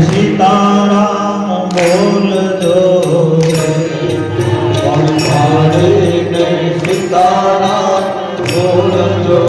सीताराम बोल दो सीताराम बोल दो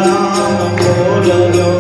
सीताराम बोल दो सीताराम बोल दो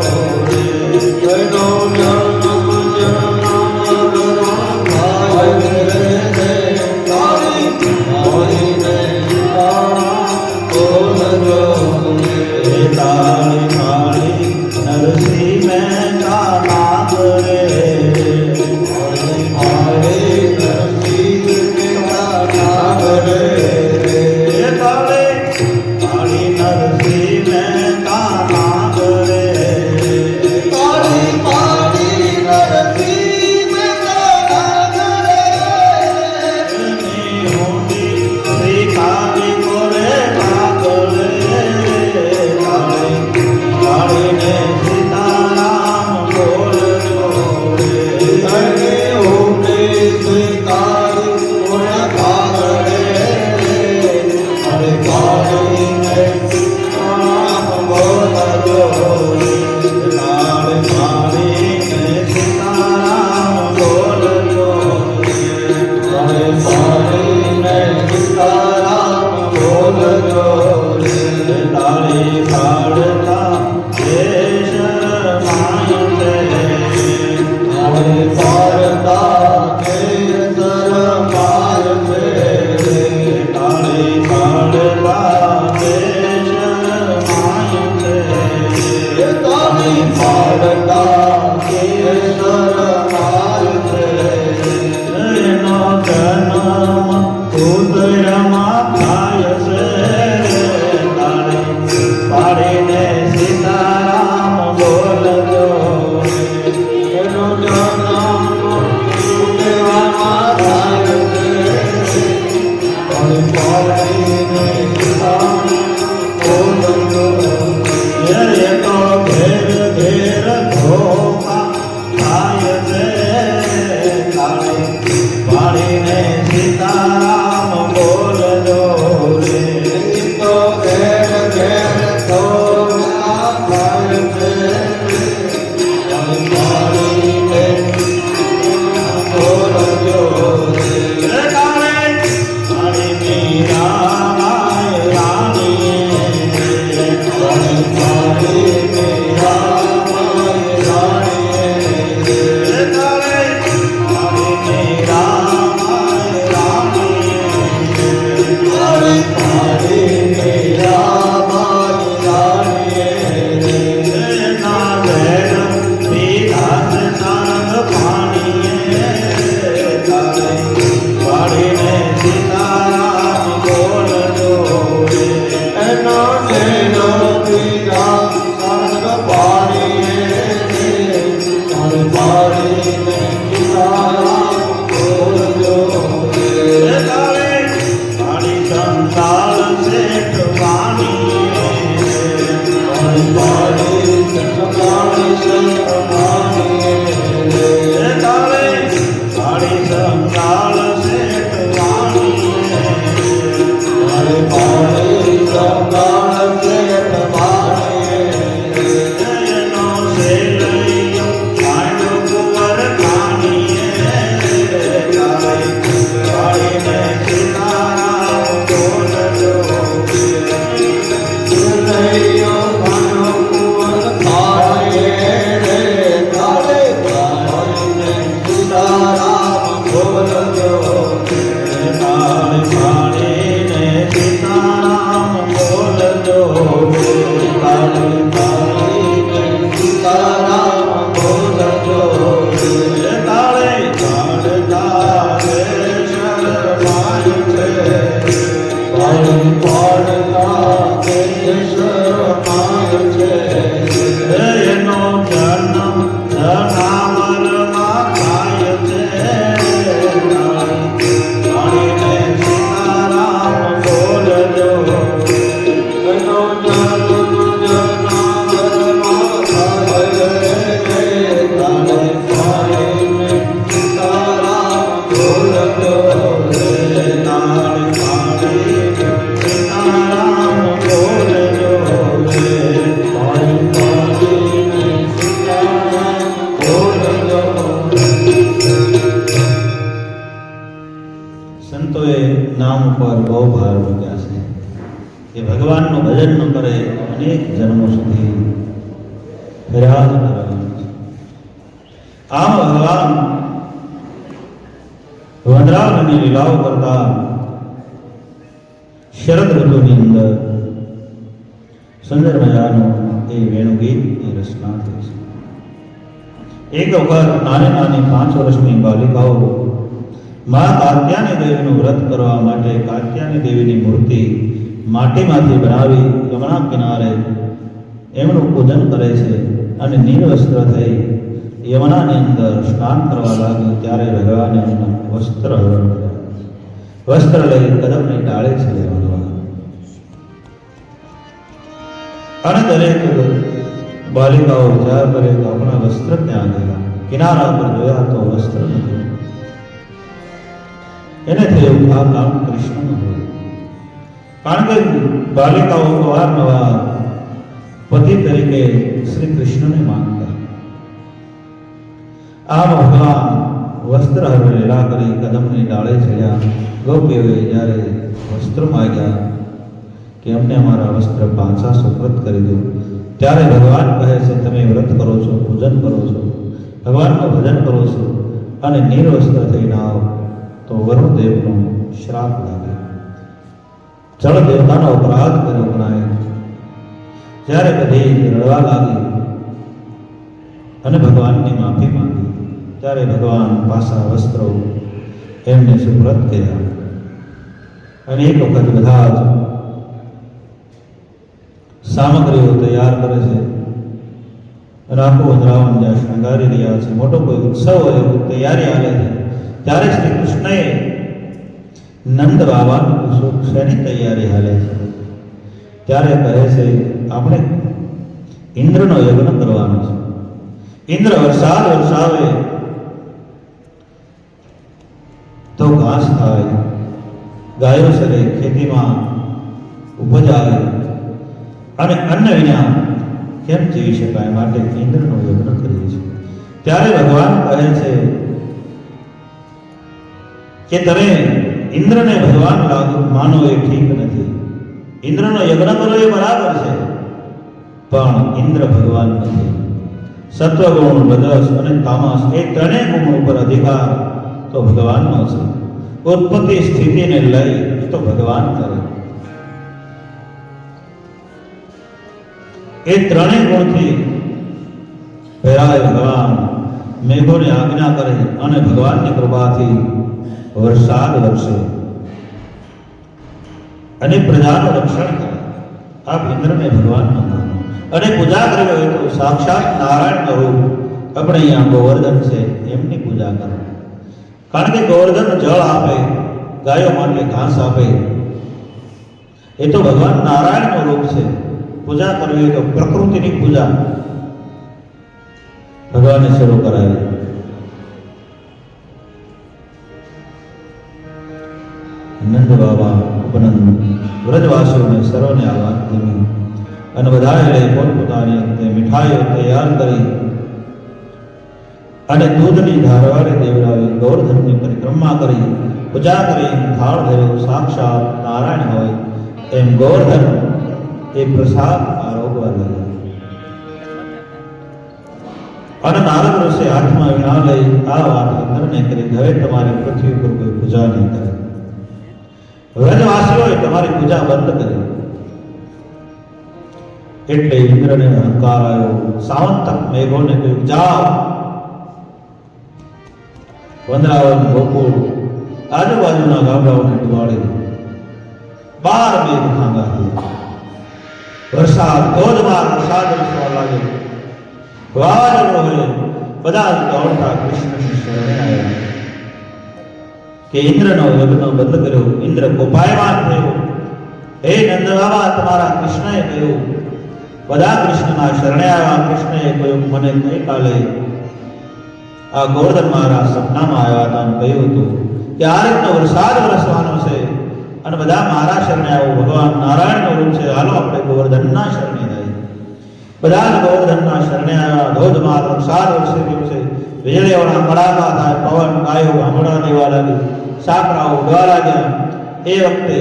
પાડીને બોલજો એ તો ઘેર ઘેર ધોકા થાય છે તાળી પાડીને સીતારામ બોલજો રે તો ઘેર ઘેર ધોકા થાય છે પાડીને બોલજો રે પાડીને રામાય રાણીએ પાડીને રામાય રાણીએ પાડીને રામાય રાણીએ પાડીને રામાય રાણીએ ના બેન વિધાન સાંગ પાણીએ પાડીને સીતારામ બોલજો એનો જેનો વિધાન સાંગ પાણીએ પાડીને સીતારામ બોલજો પાડી સંતાલ શેઠ વાણીએ પાડી સંતાલ શેઠ વાણીએ પાડી સંતાલ શેઠ વાણીએ પાડી સંતાલ શેઠ વાણીએ એનો શેલૈયો પાંડુ કુંવર ખાણીએ પાડીને સીતારામ બોલજો શેલૈયો પાંડુ કુંવર ખાણીએ પાડીને સીતારામ બોલજો પાડીને સીતારામ બોલજો પાડીને સીતારામ બોલજો તાળે પાડતા શરમાય છે પાડી પાડતા શરમાય છે એનો જન્મ જનાવરમાં થાય છે પાડીને સીતારામ બોલજો એનો જન્મ જનાવરમાં થાય છે પાડીને સીતારામ બોલજો પાડીને સીતારામ બોલજો પાડીને સીતારામ બોલજો. સંતોએ નામ ઉપર બહુ ભાર મૂક્યા છે કે ભગવાનનું ભજન ન કરે અનેક જન્મો સુધી ફરિયાદ કરવાની છે. આમ ભગવાન વનરાવની લીલાઓ કરતા શરદ ઋતુની અંદર સુંદર મજાનું એ વેણુગીતની રચના થઈ છે. એક વખત નાની નાની 5 વર્ષની બાલિકાઓ મા કાત્યાયની દેવીનું વ્રત કરવા માટે કાત્યાયની દેવીની મૂર્તિ માટીમાંથી બનાવી યમુના કિનારે એમનું પૂજન કરે છે અને નિર્વસ્ત્ર થઈ યમુનાની અંદર સ્નાન કરવા લાગ્યું ત્યારે ભગવાને એમના વસ્ત્ર હરણ કર્યા. વસ્ત્ર લઈ કદમની ડાળે છે ભગવાન અને દરેક બાલિકાઓ વિચાર કરે તો આપણા વસ્ત્ર ક્યાં ગયા. કિનારા પર જોયા તો વસ્ત્ર નથી. એને થયું આ કામ કૃષ્ણનું હોય, કારણ કે બાલિકાઓ અવારનવાર પતિ તરીકે શ્રી કૃષ્ણને માનતા. આ ભગવાન વસ્ત્ર હરણ લીલા કરી કદમની ડાળે ચડ્યા. ગોપીઓએ જ્યારે વસ્ત્ર માગ્યા કે અમને અમારા વસ્ત્ર પાછા સુપ્રત કરી દો, ત્યારે ભગવાન કહે છે તમે વ્રત કરો છો, પૂજન કરો છો, ભગવાનનું ભજન કરો છો અને નિર્વસ્ત્ર થઈને આવો તો વરુણદેવનો શ્રાપ લાગે. જળ દેવતાનો અપરાધ કર્યો ગણાય. જ્યારે બધી રડવા લાગી અને ભગવાનની માફી માંગી ત્યારે ભગવાન પાછા વસ્ત્રો એમને સુપ્રત કર્યા. અને એક વખત બધા જ સામગ્રીઓ તૈયાર કરે છે અને આખું વનરાવન જ્યાં શણગારી રહ્યા છે, મોટો કોઈ ઉત્સવ હોય તૈયારી આવે છે, ત્યારે શ્રી કૃષ્ણએ નંદ બાબાનું કુસુમ શેની તૈયારી હાલે છે? ત્યારે કહે છે આપણે ઇન્દ્રનો યજ્ઞ કરવાનો છે. ઇન્દ્ર વરસાદ વરસાવે તો ઘાસ થાય, ગાયો સરે, ખેતીમાં ઉપજ આવે, અને અન્ન વિના કેમ જીવી શકાય? માટે ઇન્દ્રનો યજ્ઞ કરીએ છીએ. ત્યારે ભગવાન કહે છે કે તમે ઇન્દ્રને ભગવાન માનો એ ઠીક નથી. ઇન્દ્રનો યજ્ઞ કરો એ બરાબર છે, પણ ઇન્દ્ર ભગવાન નથી. સત્વગુણ, રજસ અને તામસ એ ત્રણેય ગુણ ઉપર અધિકાર તો ભગવાનનો છે. ઉત્પત્તિ સ્થિતિને લઈ તો ભગવાન કરે. એ ત્રણેય ગુણથી પહેરાય ભગવાન મેઘોની આજ્ઞા કરે અને ભગવાનની કૃપાથી વરસાદ વરસે અને પ્રજાનું રક્ષણ કરે. આપ ઇન્દ્રને ભગવાન ન માનો અને પૂજા કરવી હોય તો સાક્ષાત નારાયણનું રૂપ આપણે અહીંયા ગોવર્ધન છે એમની પૂજા કરો. કારણ કે ગોવર્ધન જળ આપે, ગાયો માટે ઘાસ આપે, એ તો ભગવાન નારાયણનું રૂપ છે. પૂજા કરવી હોય તો પ્રકૃતિની પૂજા ભગવાને શરૂ કરાવી. નંદ બાબા ઉપનંદ વ્રજવાસીઓને સર્વને આ વાત દીધી અને બધાએ પોતપોતાની અંતે મીઠાઈઓ તૈયાર કરી અને દૂધની ધારવાળી દેવરાવી ગોવર્ધનની પરિક્રમા કરી, પૂજા કરી, થાળ ધર્યો. સાક્ષાત નારાયણ હોય એમ ગોવર્ધન એ પ્રસાદ આરોગવા લાગ્યા. અને નારદ ઋષિ હાથમાં વીણા લઈ આ વાત ઇન્દ્રને કરી, હવે તમારી પૃથ્વી પર કોઈ પૂજા નહીં કરે. વ્રજવાસીઓએ તમારી પૂજા બંધ કરી. એટલે ઇન્દ્રને અહંકાર આવ્યો. સાવંતક મેઘોને કહ્યું, જાઓ વંદરાવન, ગોકુળ, આજુબાજુના ગામડાઓને ડુબાડી 12 મેઘ ખાંગા થયા. વરસાદ, ધોધમાર વરસાદ વરસવા લાગ્યો. વાવાઝોડું હોય, બધા દોડતા કૃષ્ણની શરણે આવ્યા કે ઇન્દ્રનો યજ્ઞ બંધ કર્યો. ઇન્દ્ર કોપાયમાન થયો. હે નંદ બાબા, તમારા કૃષ્ણએ કહ્યું. બધા કૃષ્ણના શરણે આવ્યા. કૃષ્ણએ કહ્યું, મને ગઈકાલે આ ગોવર્ધન મહારાજ સપનામાં આવ્યા હતા અને કહ્યું હતું કે આ રીતનો વરસાદ વરસવાનો છે અને બધા મારા શરણે આવો. ભગવાન નારાયણનું રૂપ છે, હાલો આપણે ગોવર્ધનના શરણે જઈએ. બધા જ ગોવર્ધનના શરણે આવ્યા. ધોધમાર વરસાદ વરસી રહ્યો છે. વીજળીઓના કડાકા થાય, પવન, ગાયો આંગણા દેવા લાગી, સાકરાઓ ઉડવા લાગ્યા. એ વખતે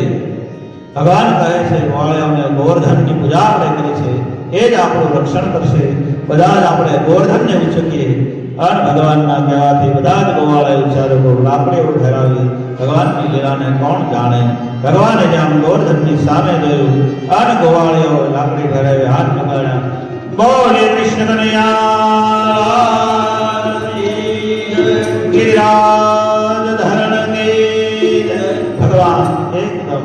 ભગવાન કહે છે, ગોવાળિયાઓને ગોવર્ધનની પૂજા આપણે કરી છે, એ જ આપણું રક્ષણ કરશે. બધા જ આપણે ગોવર્ધનને ઉચકીએ. અને ભગવાનના કહેવાથી બધા જ ગોવાળાએ ઉચ્ચારકો લાકડીઓ ઠેરાવી. ભગવાનની લીલાને કોણ જાણે? ભગવાને જેમ ગોવર્ધનની સામે જોયું અને ગોવાળીઓ લાકડી ઠેરાવી હાથ લગાડ્યા. બોલે કૃષ્ણ કનૈયા ગિરિરાજ ધરણ કે ભગવાન એકદમ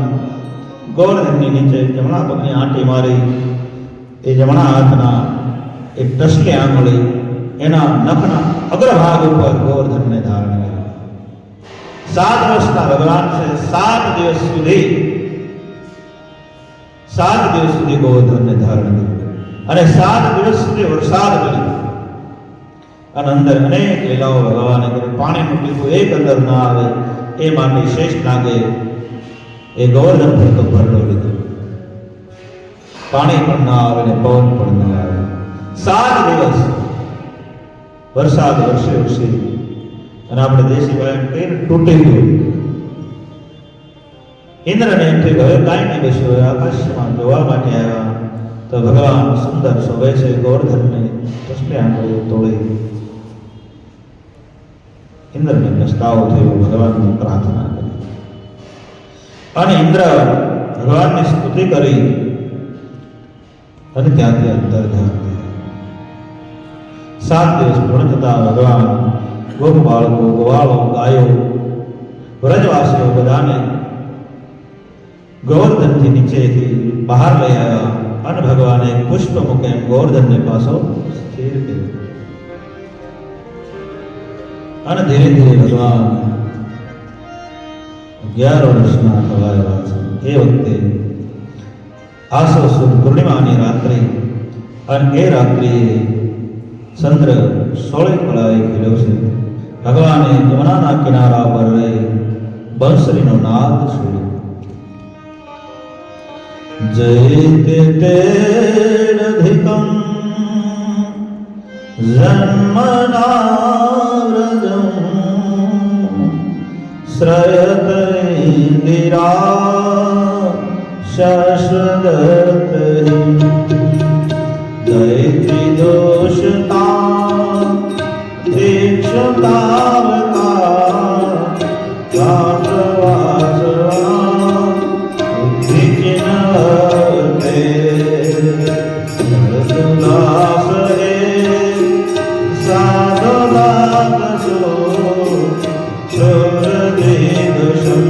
ગોવર્ધનની નીચે જમણા પગની આંટી મારી. એ જમણા હાથના એક ટસલી આંગળી એના નખના અગ્રભાગ ઉપર ગોવર્ધનને ધારણ કર્યું. 7 વર્ષના ભગવાન છે. 7 દિવસ સુધી ગોવર્ધનને ધારણ કર્યું અને 7 દિવસ સુધી વરસાદ કર્યો. અને અંદર અનેક લીલાઓ ભગવાને કરી. પાણીનું ટીપું એક અંદર ના આવે એ માટે શેષ નાગે એ ગોવર્ધન પર તો ભરડો લીધો. પાણી પણ ના આવે ને પવન પણ ના આવે. 7 દિવસ વરસાદ વરસે અને આપણે દેશી ભાઈ કહીને તૂટી ગયું. ઇન્દ્રને એમ થયું હવે કાંઈ નહીં બેસ્યું, આકાશમાં જોવા માટે આવ્યા તો ભગવાન સુંદર શોભે છે. ગોવર્ધનને ટસલી આંગળીઓ તોડી. ઇન્દ્રને પસ્તાવો થયો, ભગવાનની પ્રાર્થના કરી અને ઇન્દ્ર ભગવાનની સ્તુતિ કરી અને ત્યાંથી અંતર્ધાન થયા. 7 દિવસ પૂર્ણ થતા ભગવાન ગોપ બાળકો, ગોવાળો, ગાયો, વ્રજવાસીઓ બધાને ગોવર્ધનથી નીચેથી બહાર લઈ આવ્યા અને ભગવાને પુષ્પ મૂકે ગોવર્ધનને પાછો સ્થિર કર્યો. અને ધીરે ધીરે ભગવાન 11 વર્ષના થવા આવ્યા છે. એ વખતે આસો સુદ પૂર્ણિમાની રાત્રે અને એ રાત્રિએ ચંદ્ર 16 કળાએ ખીલ્યો છે. ભગવાને યમુનાના કિનારા પર રહી બંસરીનો નાદ છોડ્યો. જયતેરધિકં જન્મનાવ્રજં શ્રયત ઇન્દિરા શશ્વદત્તૈ દૈત્રી દોષતા દીક્ષતાવતા ગાત્રવાસવા ઉદ્ધિચિનવતે ભરતદાસ હે સાધુદાસો ચોરદેદશમ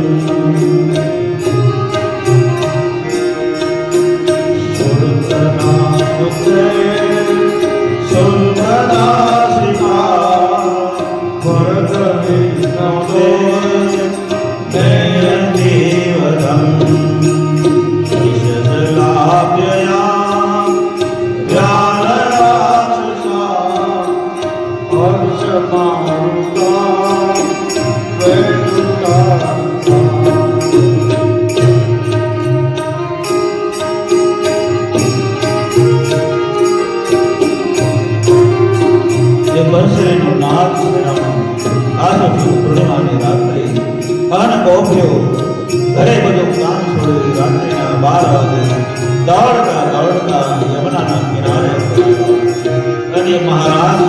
ઘરે બધું કામ છોડી રાત્રિના 12 વાગે દોડતા દોડતા યમુનાના કિનારે અને મહારાજ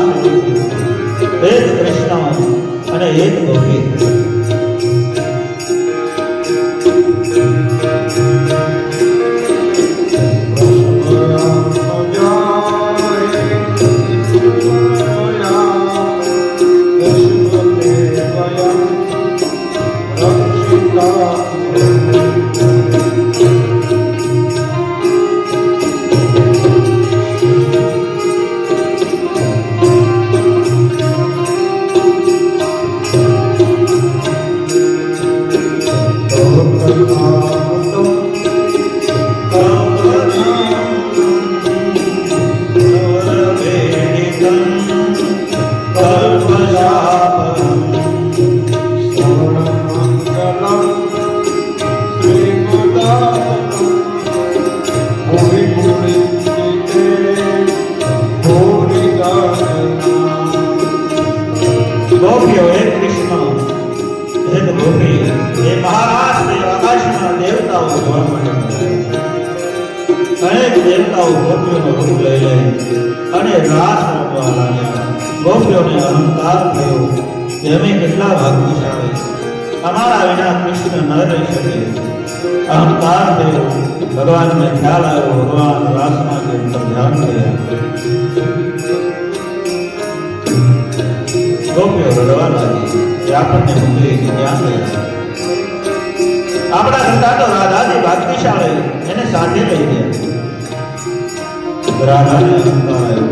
એક કૃષ્ણ અને એક ગોપી દેવતાઓ ગોપીઓનો રૂપ લઈ લે અને રાસ રમવા લાગ્યા. ગોપીઓને અહંકાર થયો કે અમે કેટલા ભાગ્યશાળી, અમારા વિના કૃષ્ણ ન રહી શકે. અહંકાર થયો. ભગવાનને ખ્યાલ આવ્યો. ભગવાન રાસમાં કે ધ્યાન કર્યા. ગોપીઓ રડવા લાગી કે આપણને મોકલી ક્યાં ગયા? આપણા કરતા તો રાધાજી ભાગ્યશાળી, એને સાથે લઈ ગયા. રાધાને અહંકાર આવ્યો.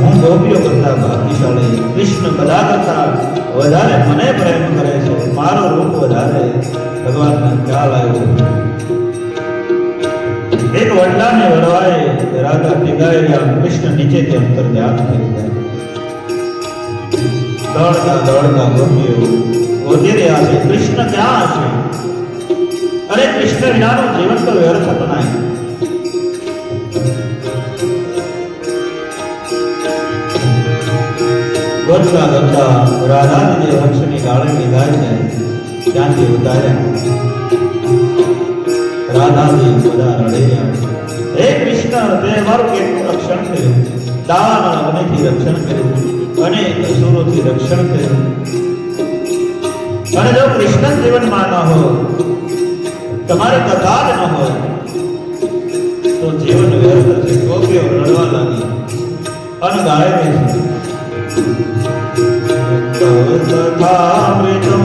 હું ગોપીઓ કરતા ભાગ્યશાળી, કૃષ્ણ બધા કરતા વધારે મને પ્રેમ કરે છે, મારો રૂપ વધારે. ભગવાનને ખ્યાલ આવ્યો. એક વડલાને વડવાએ રાધા ટીંગાઈ ગયા. કૃષ્ણ નીચેથી અંતર ધ્યાન થઈ ગયા. દોડતા દોડતા ગોપીઓ ગોતી રહ્યા છે કૃષ્ણ ક્યાં હશે? અરે કૃષ્ણ વિનાનું જીવન તો વ્યર્થ બનાય. ગોતતા ગોતતા રાધાજી જે વૃક્ષની ડાળે લીધા છે ત્યાંથી ઉતાર્યા. રાધાજી બધા રડી રહ્યા. હે કૃષ્ણ, તે મારું કેટલું રક્ષણ કર્યું, દાવાના અગ્નિથી રક્ષણ કર્યું, અનેક અસુરોથી રક્ષણ કર્યું. અને જો કૃષ્ણ જીવનમાં ન હોય, તમારી કથા જ ન હોય તો જીવન વ્યર્થ છે. ગોપીઓ રડવા લાગી અને ગાય છે કથામૃતમ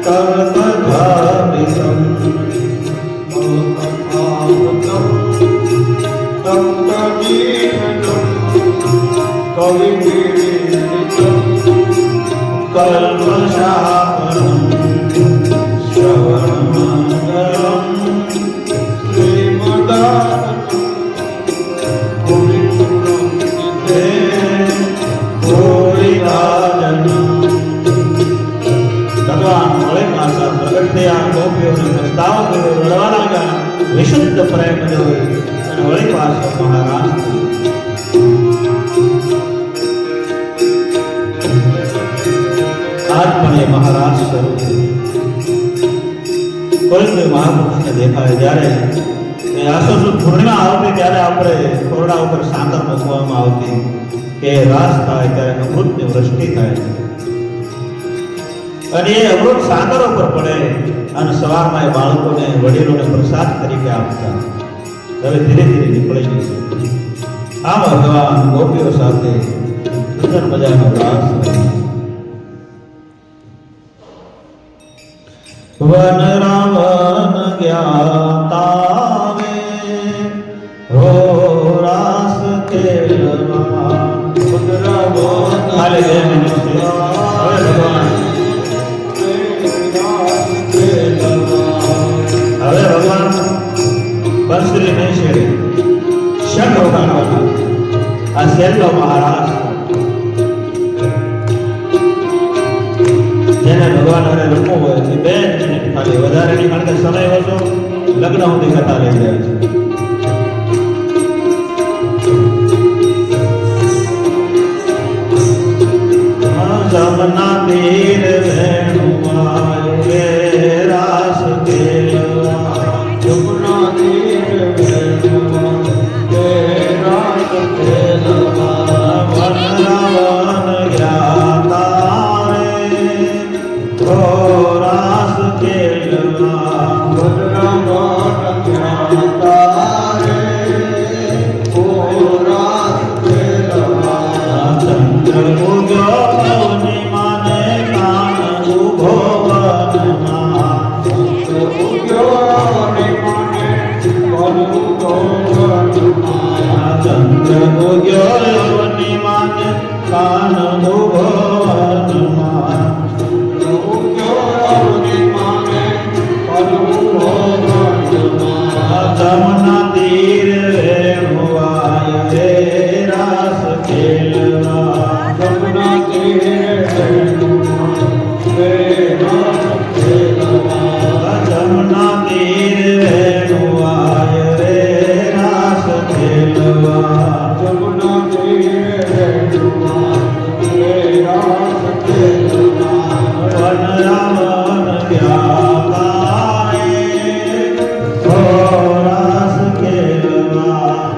કથામૃતમ કલ્પશાપનમ મંગલમ ભગવાન ભોળેનાથ પ્રગટ થયા, ગોપીઓને પ્રસ્તાવ કર્યો, રડવા લાગ્યા, વિશુદ્ધ પ્રેમ જોઈ અને વળી પાછો મહારાજ આજ પણ એ મહારાજ સ્વરૂપ કોઈ મહાપુરુષને દેખાય જ્યારે એ આસો સુદ પૂર્ણિમા આવતી ત્યારે આપણે ખોરડા ઉપર સાકર મૂકવામાં આવતી કે રાસ થાય ત્યારે અમૃતની વૃષ્ટિ થાય અને એ અમૃત સાગર ઉપર પડે અને સવારમાં એ બાળકોને વડીલોને પ્રસાદ તરીકે આપતા. હવે ધીરે ધીરે નીકળી ગયું. આમ ભગવાન ગોપીઓ સાથે સુંદર મજાનો રાસ વન રાવણ જ્ઞાતા હો રાસ ખેલવા ખાલી 2 મિનિટ છે. હવે ભગવાન બંસરી નહીં છેડે, શંખ વગાડવાના. આ છેલ્લો મહારાજ જેને ભગવાન હારે રમવું હોય એ 2 મિનિટ ખાલી વધારે નહીં, કારણ કે સમય ઓછો, લગ્ન સુધી કથા લઈ જાય છે. જમના તીર વેણુઆય રે રાસ ખેલવા, જમના તીર વેણુઆય રે રાસ ખેલવા, વન રાવણ જ્ઞાતા રે રાસ ખેલવા, વન રાવણ જ્ઞાતા રે રાસ ખેલવા, ચંદ્ર ઉગ્યો કાન જમના તીર વેણુઆય રે રાસ ખેલવા, જમના તીર જમના તીર વેણુઆય રે રાસ ખેલવા, જમના તીર વન રાવણ જ્ઞાતા રે રાસ ખેલવા,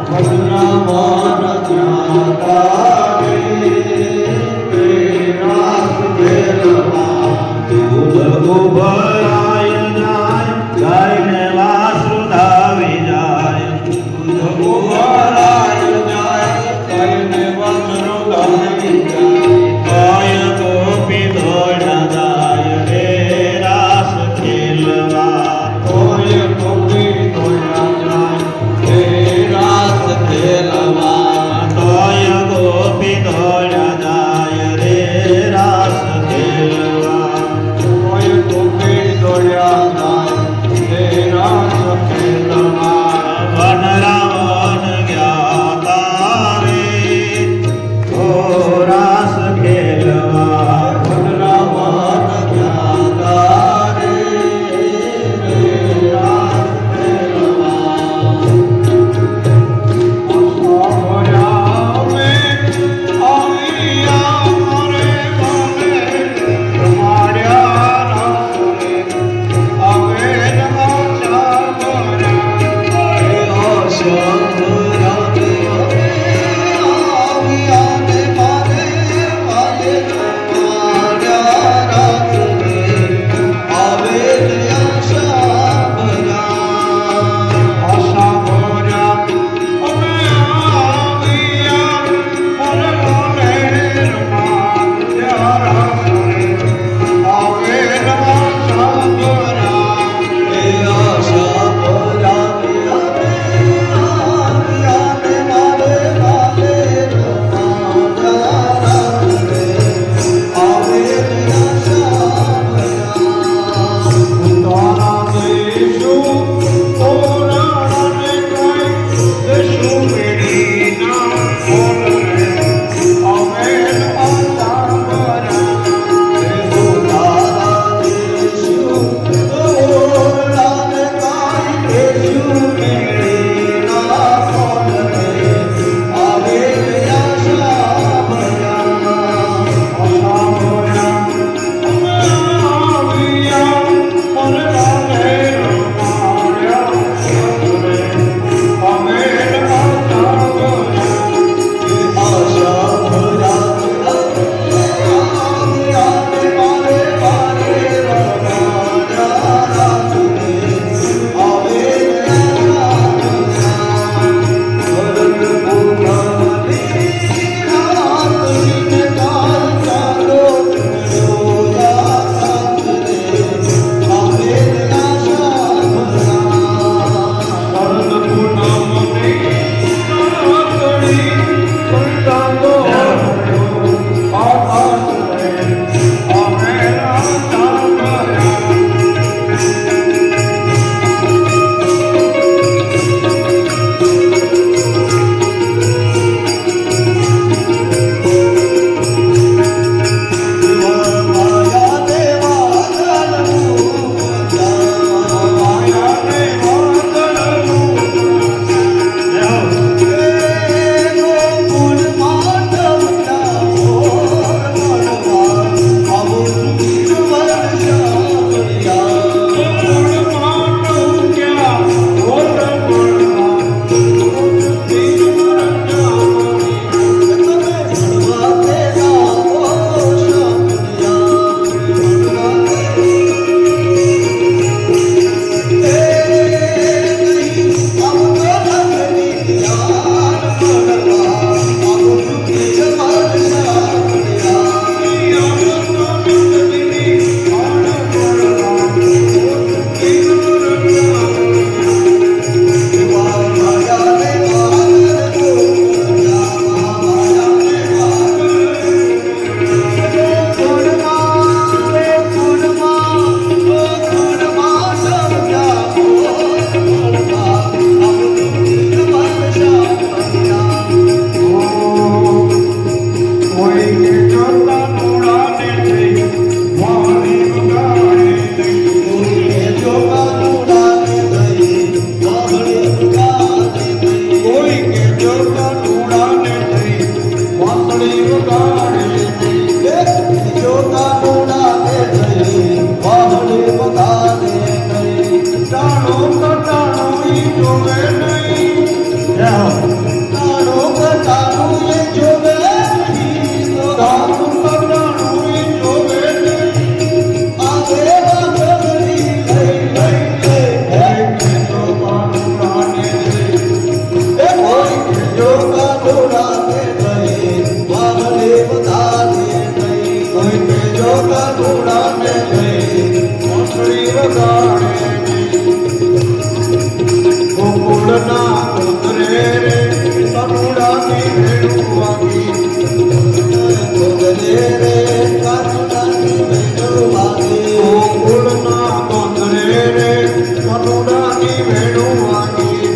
ઉડાની વેણુવાની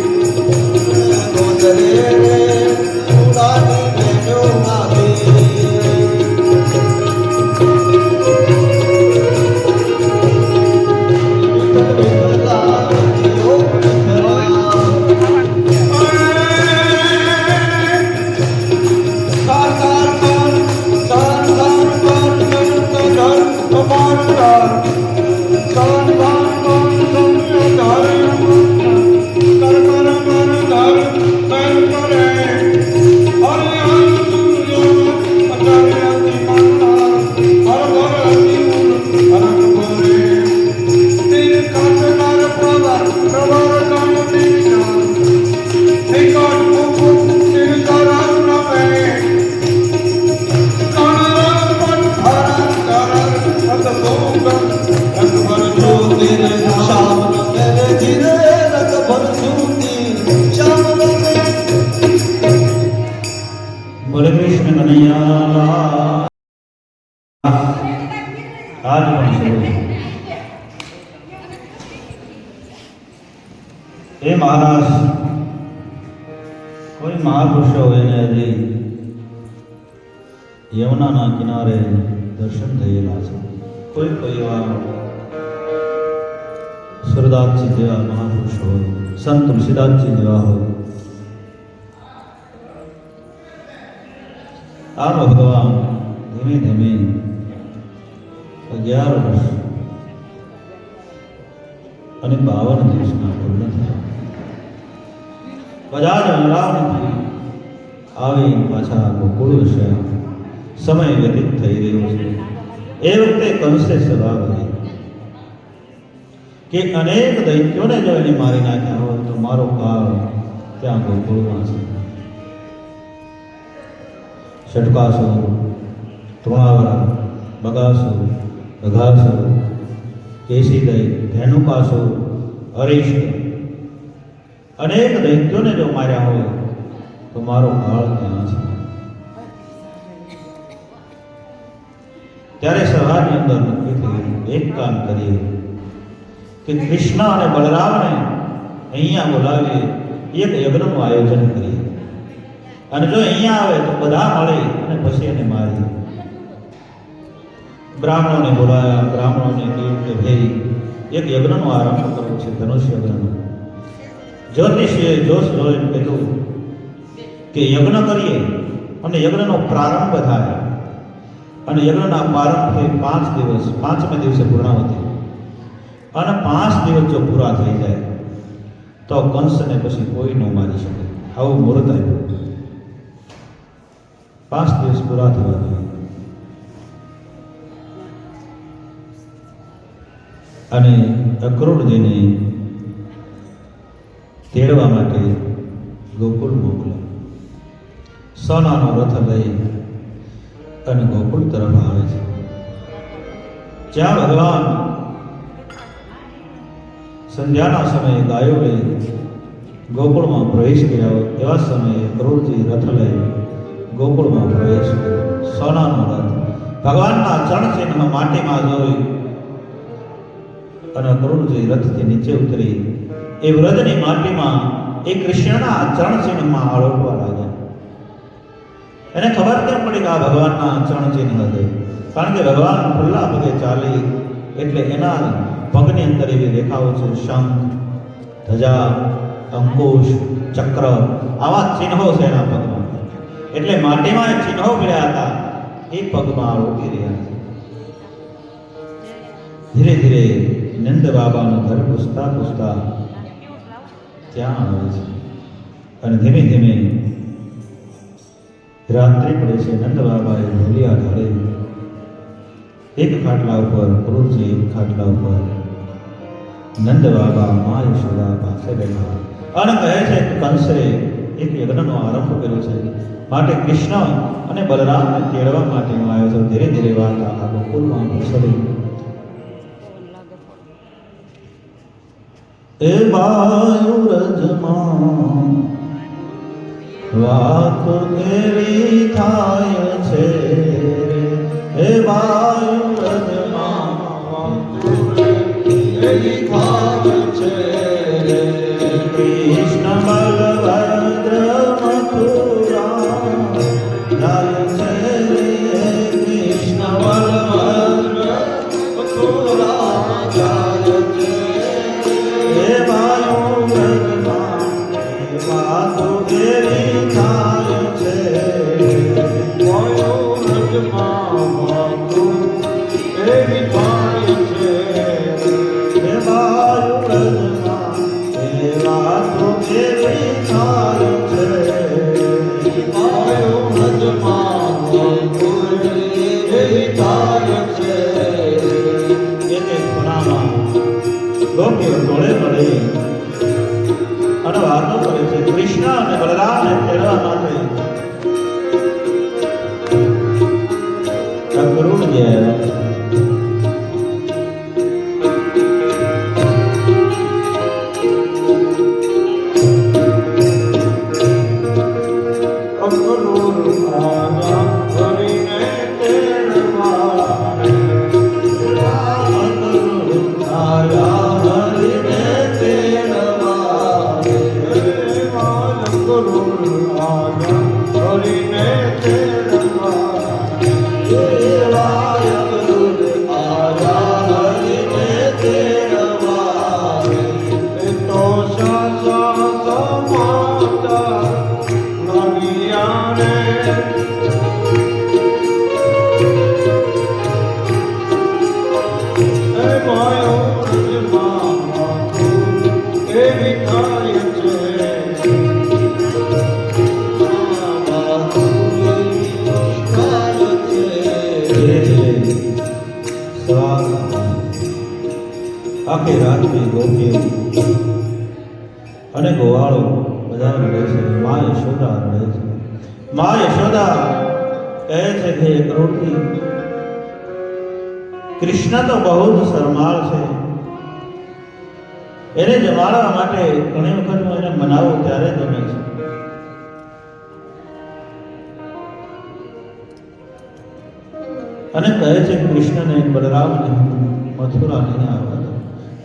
ગોદરે ઉડાની વેણુવાની બોલે કૃષ્ણ કનૈયા આજ પણ શરૂ એ મહારાજ કોઈ મહાપુરુષો એને હજી યમુનાના કિનારે દર્શન થયેલા છે. કોઈ કોઈ એવા સુરદાસજી જેવા મહાપુરુષો હોય, સંત તુલસીદાસજી જેવા હોય. આનો ભગવાન ધીમે ધીમે 11 વર્ષ અને 52 દિવસના પૂર્ણ થયા. બધા જ અમરાવતીથી આવી પાછા ગોકુળ વસ્યા. સમય વ્યતીત થઈ રહ્યો છે. એ વખતે કંસે સભા કરી કે અનેક દૈત્યોને જો એને મારી નાખ્યા હોય તો મારો કાળ ત્યાં ગોકુળમાં છે. ષટકાસુર, તૃણાવર, બગાસુર, અઘાસુર, કેશીદય, ધેનુકાસુર, અરિષ્ટ અનેક દૈત્યોને જો માર્યા હોય તો મારો કાળ ત્યાં છે. ત્યારે સભાની અંદર નક્કી થયું એક કામ કરીએ કે કૃષ્ણ અને બલરામને અહીંયા બોલાવીએ, એક યજ્ઞનું આયોજન કરીએ અને જો અહીંયા આવે તો બધા મળે અને પછી એને મારીએ. બ્રાહ્મણોને બોલાયા. બ્રાહ્મણોને કહ્યું કે ભાઈ એક યજ્ઞનો આરંભ કરવો છે, ધનુષ્ય યજ્ઞનો. જ્યોતિષીએ જોશ જોઈને કીધું કે યજ્ઞ કરીએ અને યજ્ઞનો પ્રારંભ થાય અને યજ્ઞના પ્રારંભથી 5 દિવસ, 5મે દિવસે પૂર્ણાવતિ અને 5 દિવસ જો પૂરા થઈ જાય તો કંસને પછી કોઈ ન મારી શકે. આવું મુહૂર્ત આપ્યું. 5 દિવસ પૂરા થવા જોઈએ અને અક્રૂરજીને તેડવા માટે ગોકુળ મોકલ્યા. સોનાનો રથ લઈ અને ગોકુળ તરફ આવે છે. જ્યાં ભગવાન સંધ્યાના સમયે ગાયો લઈ ગોકુળમાં પ્રવેશ કર્યા હોય એવા સમયે અક્રૂરજી રથ લઈ ગોકુળમાં પ્રવેશ કર્યો. સોનાનો રથ ભગવાનના ચરણ ચિહ્ન માટીમાં જોઈ અને અક્રૂરજી રથથી નીચે ઉતરી એ વ્રજની માટીમાં એ કૃષ્ણના ચરણ ચિહ્નમાં આળોટવા લાગ્યા. એને ખબર કેમ પડી કે આ ભગવાનના ચરણ ચિહ્ન છે? કારણ કે ભગવાન ખુલ્લા પગે ચાલી એટલે એના પગની અંદર એવી રેખાઓ છે. શંખ, ધજા, અંકુશ, ચક્ર આવા ચિહ્નો છે એના પગમાં. એટલે માટીમાં ચિહ્નો પડ્યા હતા એ પગમાં આળોટી રહ્યા છે. ધીરે ધીરે નંદ બાબાનું ઘર પૂછતા પૂછતા ત્યાં આવે છે અને ધીમે ધીમે રાત્રિ પડે છે. નંદ બાબાએ ઢોલિયા ઢળે એક ખાટલા ઉપર, અક્રૂરજી એક ખાટલા ઉપર, નંદ બાબા મા યશોદા પાસે બેઠા અને કહે છે કે કંસે એક યજ્ઞનો આરંભ કર્યો છે, માટે કૃષ્ણ અને બલરામને તેડવા માટે હું આવ્યો છું. ધીરે ધીરે વાત આ ગોકુળમાં પ્રસરી. એ વાયુરજમાં વાત કેવી થાય છે, એ વાયુરજમાં વાત કેવી થાય છે, વાતો કરે છે. કૃષ્ણ અને બલરામને તેડવા માટે અક્રૂર ગયા. આખી રાતની ગોપીઓ અને ગોવાળો બધા રડે છે. મા યશોદા રડે છે. મા યશોદા કહે છે કે અક્રૂરથી કૃષ્ણ તો બહુ જ શરમાળ છે. એને જમાડવા માટે ઘણી વખત હું એને મનાવું ત્યારે ગમે છે. અને કહે છે કૃષ્ણને બલરામને મથુરા લઈને આવવા દો.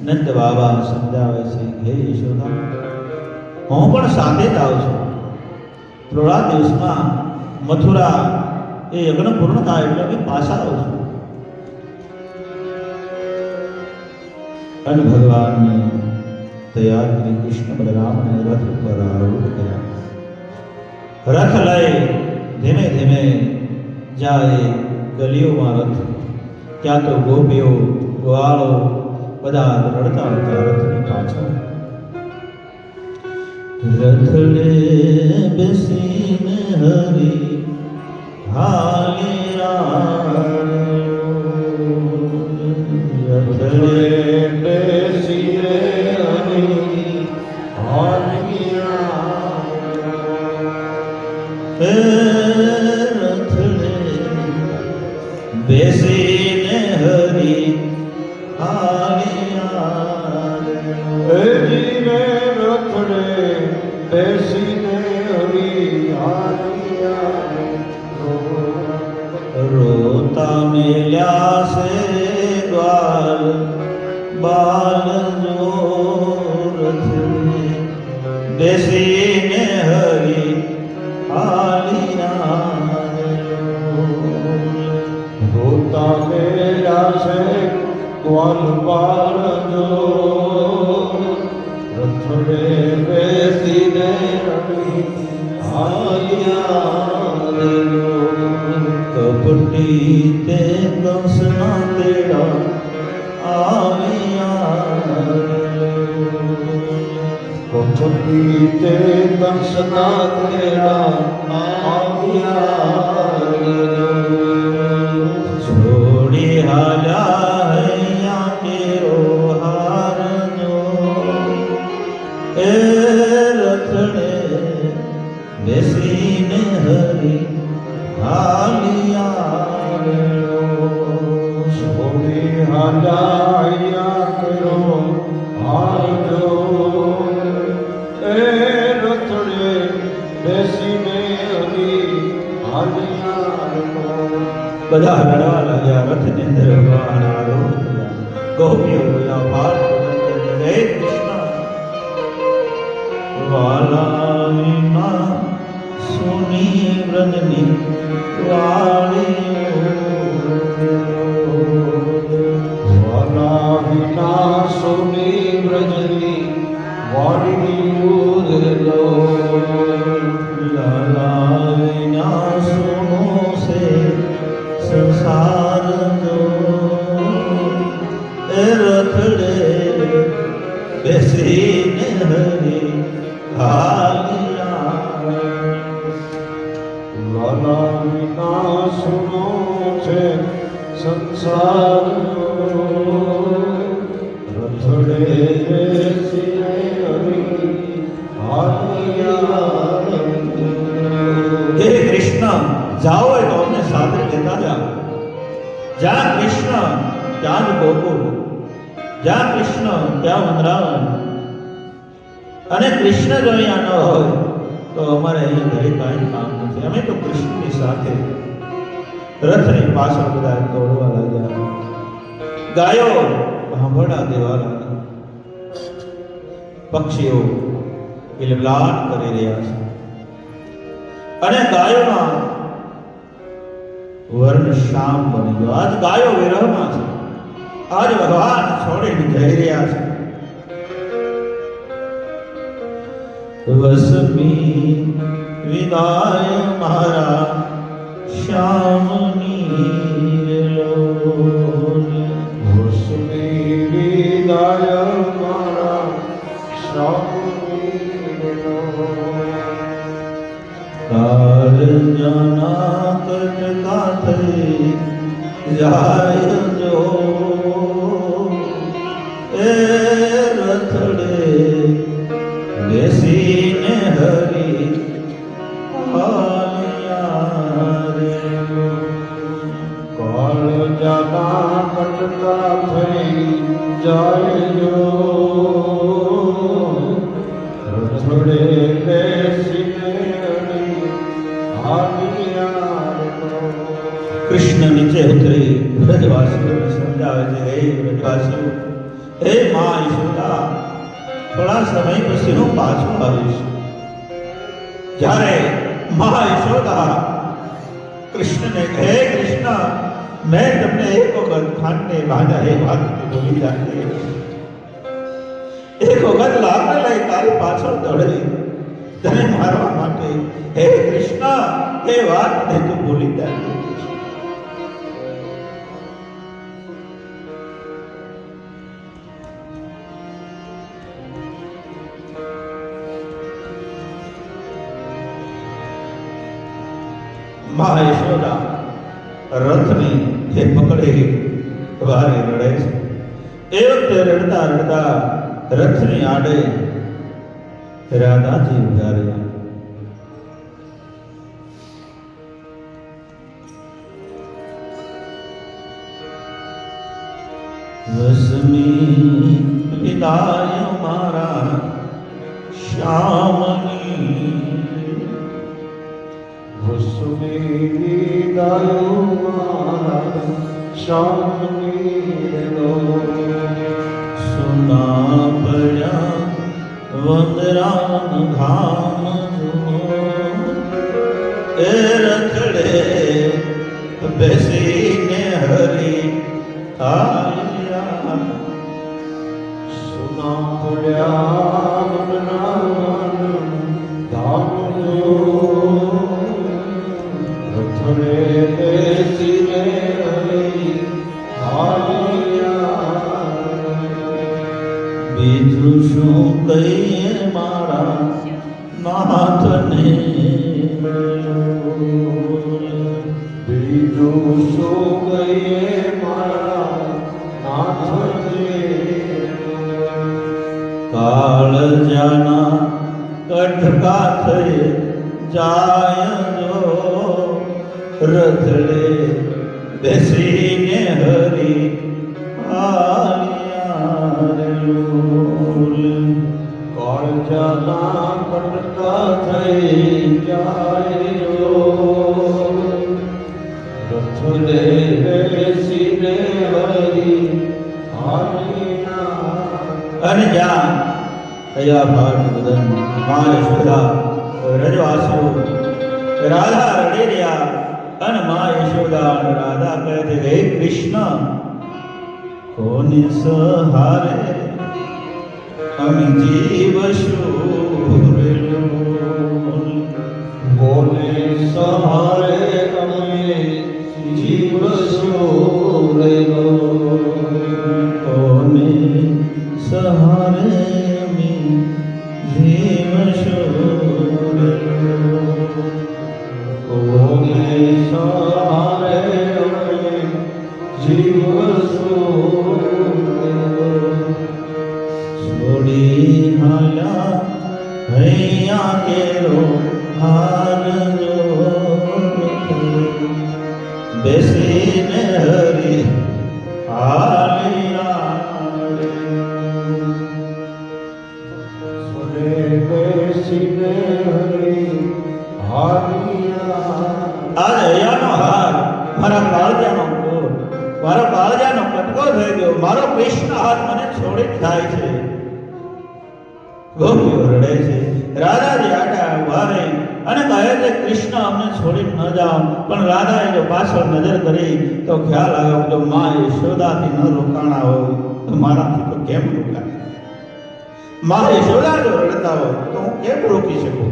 નંદ બાબા સમજાવે છે હે યશોદા, હું પણ સાથે જ આવું છું. થોડા દિવસમાં મથુરા એ યજ્ઞ પૂર્ણ થાય એટલે કે પાછા આવું છું. અને ભગવાનને તૈયાર કરી કૃષ્ણ બલરામને રથ પર આરૂઢ કર્યા. રથ લઈ ધીમે ધીમે જાય ગલીઓમાં રથ. ત્યાં તો ગોપીઓ ગ્વાળો બધા રડતા રડતા રથની પાછળ. રથડે બેસીને હરી હાલી રથડે બેસીને હરી હાલી રથડે બેસીને હરી રોતા મેલ્યા છે દ્વાર બાલ જો રથડે બેસીને હરી હાલિયા. રોતા મેલ્યા છે દ્વાર બાલ જો રથડે બેસીને હરી હાલિયા. કપટી તે કંસના તેડા આવ્યા. કપટી તે કંસના તેડા આવ્યા. છોડી હાલ્યા હૈયા કેરો હારજો. એ રથડે બેસીને હરી હાલિયા. છોડી હાલ્યા કરો હારજો. એ રથડે બેસીને હરી હાલિયા. બધા રડવા લાગ્યા. રથની અંદર ભગવાન આરૂઢ થયા. ગોપીઓ બોલ્યા પાર હે કૃષ્ણ, વાલા વિના સુની વ્રજની વાળીઓ. વાલા વિના સોની વ્રજની વાડીઓ. લાલા વિના સુનો સે સંસાર જો. એ રથડે બેસીને હરી હાલિયા. લાલા વિના સુનો છે સંસાર. રથડે બેસીને હરી કૃષ્ણ ત્યાં જ ગોકુળ, જ્યાં કૃષ્ણ ત્યાં વૃંદાવન. અને કૃષ્ણ જો અહીંયા ન હોય તો અમારે અહીં ઘરે કાંઈ કામ નથી. અમે તો કૃષ્ણની સાથે રથની પાછળ બધા દોડવા લાગ્યા, ગાયો ભાંભડા દેવા લાગ્યા, પક્ષીઓ કિલબિલાટ કરી રહ્યા છે અને ગાયોમાં વર્ણ શ્યામ બની ગયો. આજ ગાયો વિરહમાં છે, આજ ભગવાન છોડીને જઈ રહ્યા છે. વસમી વિદાય મારા શ્યામની લોલ, વસમી વિદાય મારા શ્યામની લોલ. કાલ જાના કટકા થઈ જાય જો એ રથડે બેસીને હરી કાળ જાના કટકા થઈ જાય જો રથડે બેસીને કૃષ્ણ નીચે ઉતરી વ્રજવાસીઓને સમજાવે છે, હે વ્રજવાસીઓ, હે મા યશોદા, થોડા સમય પછી હું પાછો આવીશ. જ્યારે મા યશોદા કૃષ્ણને કહે, કૃષ્ણ, મેં તમને એક વખત ખાંડને બાંધા એ વાત બોલી રાખી, એક વખત લાકડે લઈ તારી પાછળ દોડી તને મારવા માટે, હે કૃષ્ણ, એ વાત ને તું ભૂલી જાય. મા યશોદા રથની એ પકડી વારે રડે છે. એ વખતે રડતા રડતા રથની આડે રાધાજી ઉભા રહ્યા. વસમી વિદાય મારા શ્યામની, વસમી વિદાય મારા શ્યામની લોલ. સુના પડ્યા વંદરાન ધામ એ રથડે બેસીને હરી આયા. સુના પડ્યા વંદરાન ધામ રથડે બેસીને હરી બીજું શું કહીએ મારા નાથને, બીજું શું કહીએ મારા નાથને. કાળ જાના કટકા થઈ જાય જો રથડે બેસીને હરી આયા રે લોલ. કાળ જાના કટકા થઈ જાય જો રથડે બેસીને હરી અને જ્યાં કયા ભાટ બદન મા યશોદા રજવાસીઓ રાધા રડી રહ્યા અને મા યશોદા અને રાધા કહે છે, હે કૃષ્ણ, કોને સહારે અમે જીવ શૂર લોલ. કોને સહારે અમે જીવ શૂર લોલ. કોને સહારે અમે જીવ શૂર લોલ. કોને સહારે અમે જીવ શૂર લોલ. છોડી હાલ્યા હૈયા કેરો હાર જો બેસીને હરી બેસીને હરી હારિયા આજ હૈયાનો હાર મારા કાળજાનો કોટ, મારા કાળજાનો કટકો થઈ ગયો. મારો કૃષ્ણ હાથ મને છોડી જાય છે. ગોપીઓ રડે છે. રાધાજી આટા ઉભા રહી અને કહે છે કૃષ્ણ અમને છોડી ન જાઓ. પણ રાધાએ જો પાછળ નજર કરી તો ખ્યાલ આવ્યો જો મા યશોદાથી ન રોકાણા હોય તો મારાથી તો કેમ રોકાય? મા યશોદા જો રડતા હોય તો હું કેમ રોકી શકું?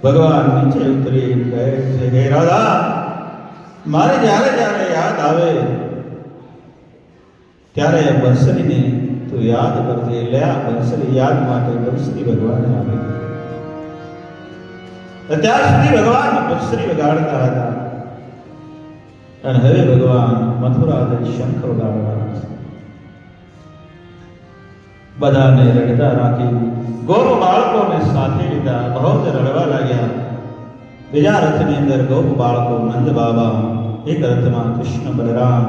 ભગવાન નીચે ઉતરી કહે છે હે રાધા, મારે જ્યારે જ્યારે યાદ આવે ત્યારે બંસરીને તું યાદ કરજે. લે આ બંસરી યાદ માટે બંસરી ભગવાને આપી. અત્યાર સુધી ભગવાન બંસરી વગાડતા હતા અને હવે ભગવાન મથુરા જઈ શંખ વગાડવાના છે. બધાને રડતા રાખી ગોપ બાળકોને સાથે લીધા. બહુ જ રડવા લાગ્યા. બીજા રથની અંદર ગોપ બાળકો નંદ બાબા, એક રથમાં કૃષ્ણ બલરામ.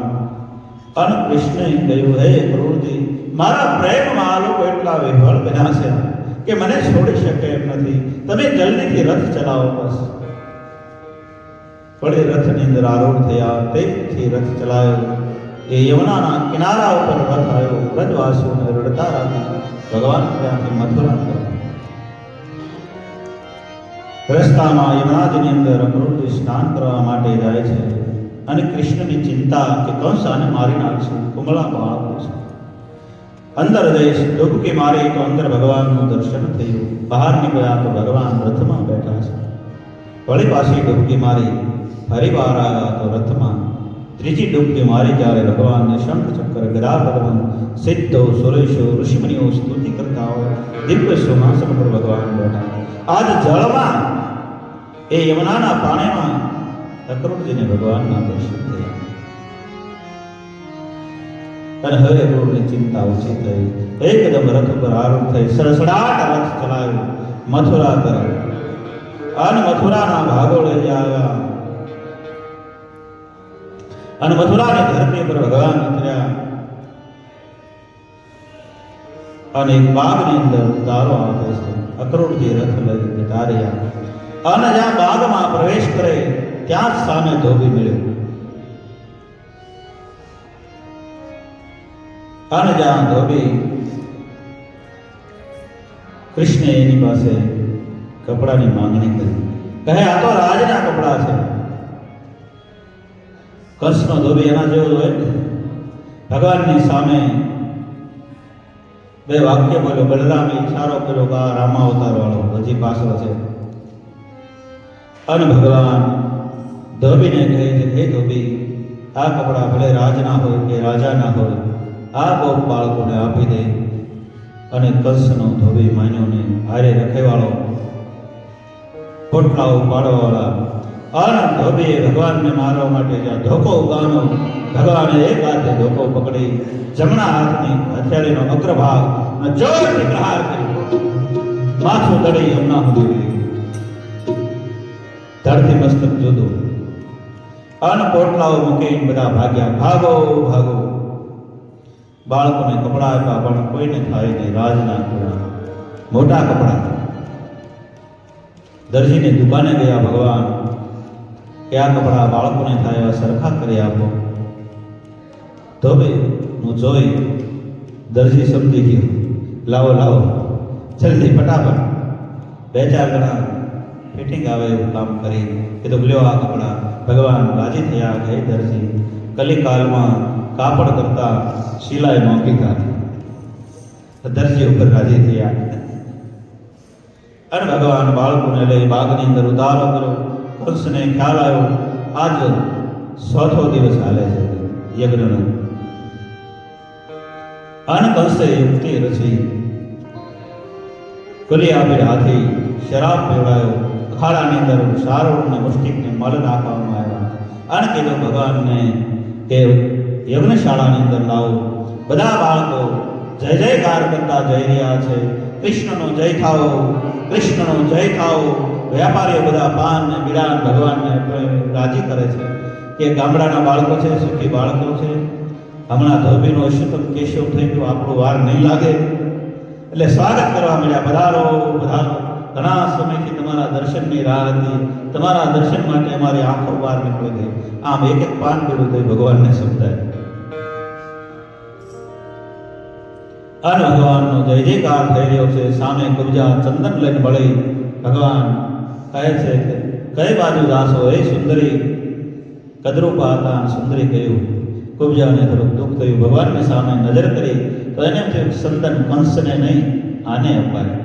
અને કૃષ્ણએ કહ્યું હે ક્રૂરજી, મારા પ્રેમમાં આ લોકો એટલા વિહવળ બન્યા છે કે મને છોડી શકે એમ નથી. તમે જલ્દીથી રથ ચલાવો બસ. વળી રથની અંદર આરૂઢ થયા. તેજથી રથ ચલાયો. એ યમુનાના કિનારા ઉપર રથ આવ્યો. વ્રજવાસીઓને રડતા રાખી ભગવાન ત્યાંથી મથુરા ગયા. રસ્તામાં યમુનાજીની અંદર અક્રૂરજી સ્નાન કરવા માટે જાય છે અને કૃષ્ણની ચિંતા કે કંસ આને મારી નાખશે, કુમળા બાળકો છે. અંદર જઈશ ડૂબકી મારી તો અંદર ભગવાનનું દર્શન થયું. બહાર નીકળ્યા તો ભગવાન રથમાં બેઠા છે. વળી પાછી ડૂબકી મારી, ફરી બહાર આવ્યા તો રથમાં. ત્રીજી ડૂબકી મારી ત્યારે ભગવાનને શંખ ચક્ર ગદા પદ્મ સિદ્ધો સુરેશો ઋષિમુનિઓ સ્તુતિ કરતા હોય. દિવ્ય સિંહાસન પર ભગવાન બેઠા. આજ જળમાં એ યમુનાના પાણીમાં અક્રૂરજીને ભગવાનના દર્શન થયા. અને હવે અક્રૂરની ચિંતા ઓછી થઈ. એકદમ રથ ઉપર આરૂઢ થઈ સડસડાટ રથ ચલાવ્યો મથુરા તરફ. અને મથુરાના ભાગો લઈ આવ્યા અને મથુરાની ધરતી પર ભગવાન ઉતર્યા. અને એક બાગની અંદર ઉતારો આપે છે. અક્રૂરજી રથ લઈ જતા રહ્યા. અને જ્યાં બાગમાં પ્રવેશ કરે ત્યાં જ સામે ધોબી મળ્યો. અને જ્યાં ધોબી કૃષ્ણે એની પાસે કપડાની માંગણી કરી. કહે આ તો રાજના કપડા છે. કંસનો ધોબી એના જેવો હોય ને. ભગવાનની સામે બે વાક્ય બોલ્યો. બલરામે ઈશારો કર્યો કે આ રામાવતાર વાળો હજી પાછળ છે. અને ભગવાન ધોબીને કહે છે હે ધોબી, આ કપડા ભલે રાજના હોય કે રાજાના હોય આ ગોપ બાળકોને આપી દે. અને કંસનો ધોબી માન્યોને હારે રખેવાળો, પોટલાઓ પાડવાવાળા. અને ધોબીએ ભગવાનને મારવા માટે જ્યાં ધોકો ઉગામ્યો, ભગવાને એક હાથે ધોકો પકડી જમણા હાથની હથેળીનો અગ્રભાગ જોરથી પ્રહાર કર્યો. માથું દડી યમુના સુધી ગયું. ધરતી મસ્તક જુદો. અન પોટલાઓ મૂકીને બધા ભાગ્યા. ભાગો ભાગો. બાળકોને કપડા આપ્યા પણ કોઈને થાય નહીં. રાજના કપડા, મોટા કપડા. દરજીની દુકાને ગયા ભગવાન કે આ કપડા બાળકોને થાય એવા સરખા કરી આપો. ધોબીનું જોઈ દરજી સમજી ગયો. લાવો લાવો જલ્દી ફટાફટ. બે ચાર ગણા ફિટિંગ આવે એવું કામ કરી કીધું લ્યો આ કપડા. ભગવાન રાજી થયા કે દરજી કલિકાલમાં કાપડ કરતા સિલાઈ મોંઘી કાઢી. દરજી ઉપર રાજી થયા. અને ભગવાન બાળકોને લઈ બાગની અંદર ઉતારો કર્યો. કંસને ખ્યાલ આવ્યો આજ 100થો દિવસ હાલે છે યજ્ઞનો. અને કંસે યુક્તિ રચી. કલી આપી હાથી શરાબ પીવડાયો. અખાડાની અંદર સારોને મુષ્ટિકને મલ નાખવામાં આવ્યા. અને કીધું ભગવાનને કે યજ્ઞશાળાની અંદર લાવો. બધા બાળકો જય જયકાર કરતા જઈ રહ્યા છે. કૃષ્ણનો જય થાઓ, કૃષ્ણનો જય થાઓ. વેપારીઓ બધા પાન ને બિરાન ભગવાનને રાજી કરે છે કે ગામડાના બાળકો છે, સુખી બાળકો છે. હમણાં ધોબીનો અશ્વત્થમ કેશવ થઈ ગયો, આપણો વાર નહીં લાગે. એટલે સ્વાગત કરવા મળ્યા, પધારો પધારો, ઘણા સમયથી તમારા દર્શનની રાહ હતી, તમારા દર્શન માટે અમારી આંખો બહાર નીકળી ગઈ. આમ એક એક પાન પીડું થઈ ભગવાનને સમજાય. અને ભગવાનનો જય જયકાર થઈ રહ્યો છે. સામે કુબજા ચંદન લઈને ભળી ભગવાન કહે છે કે કઈ બાજુ જાશો એ સુંદરી? કદરૂપા હતા સુંદરી કહ્યું. કુબજાને થોડુંક દુઃખ થયું. ભગવાનની સામે નજર કરી તો એને થયું ચંદન કંસને નહીં આને અપાય.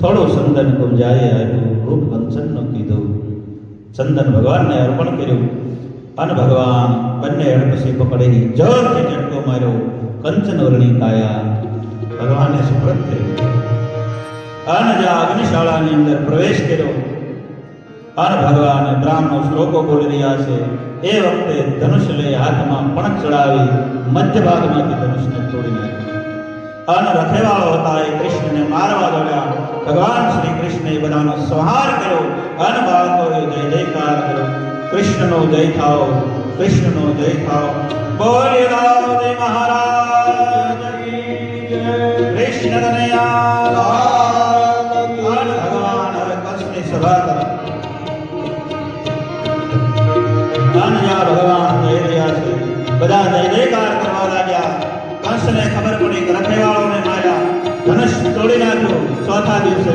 થોડું ચંદન કુબજાએ આપ્યું, રૂપ કંચનનું કીધું. ચંદન ભગવાનને અર્પણ કર્યું અને ભગવાન બંને અડપસી પકડી જોરથી ઝટકો માર્યો. કંચન વર્ણી કાયા ભગવાને સુપ્રત થઈ. અને જ્યાં અગ્નિશાળાની અંદર પ્રવેશ કર્યો અને ભગવાન બ્રાહ્મણો શ્લોકો બોલી રહ્યા છે એ વખતે ધનુષ લઈ હાથમાં પણક ચડાવી મધ્ય ભાગમાંથી ધનુષને તોડી નાખ્યું. અને રખેવાળો હતા એ કૃષ્ણને મારવા દોડ્યા. ભગવાન શ્રી કૃષ્ણે બધાનો સંહાર કર્યો અને બાળકોએ જય જયકાર કર્યો. કૃષ્ણનો જય થાઓ, કૃષ્ણનો જય થાઓ. બોલીએ રામદેવ મહારાજ કી જય. કૃષ્ણ કનૈયા લાલ કી જય. ભગવાન હવે કંસની સભા કરે. ભગવાન જઈ રહ્યા છે, બધા જય જયકાર કરવા લાગ્યા. કંસને ખબર પડી કે રખેવાળોને માર્યા, ધનુષ તોડી નાખ્યું. ચોથા દિવસે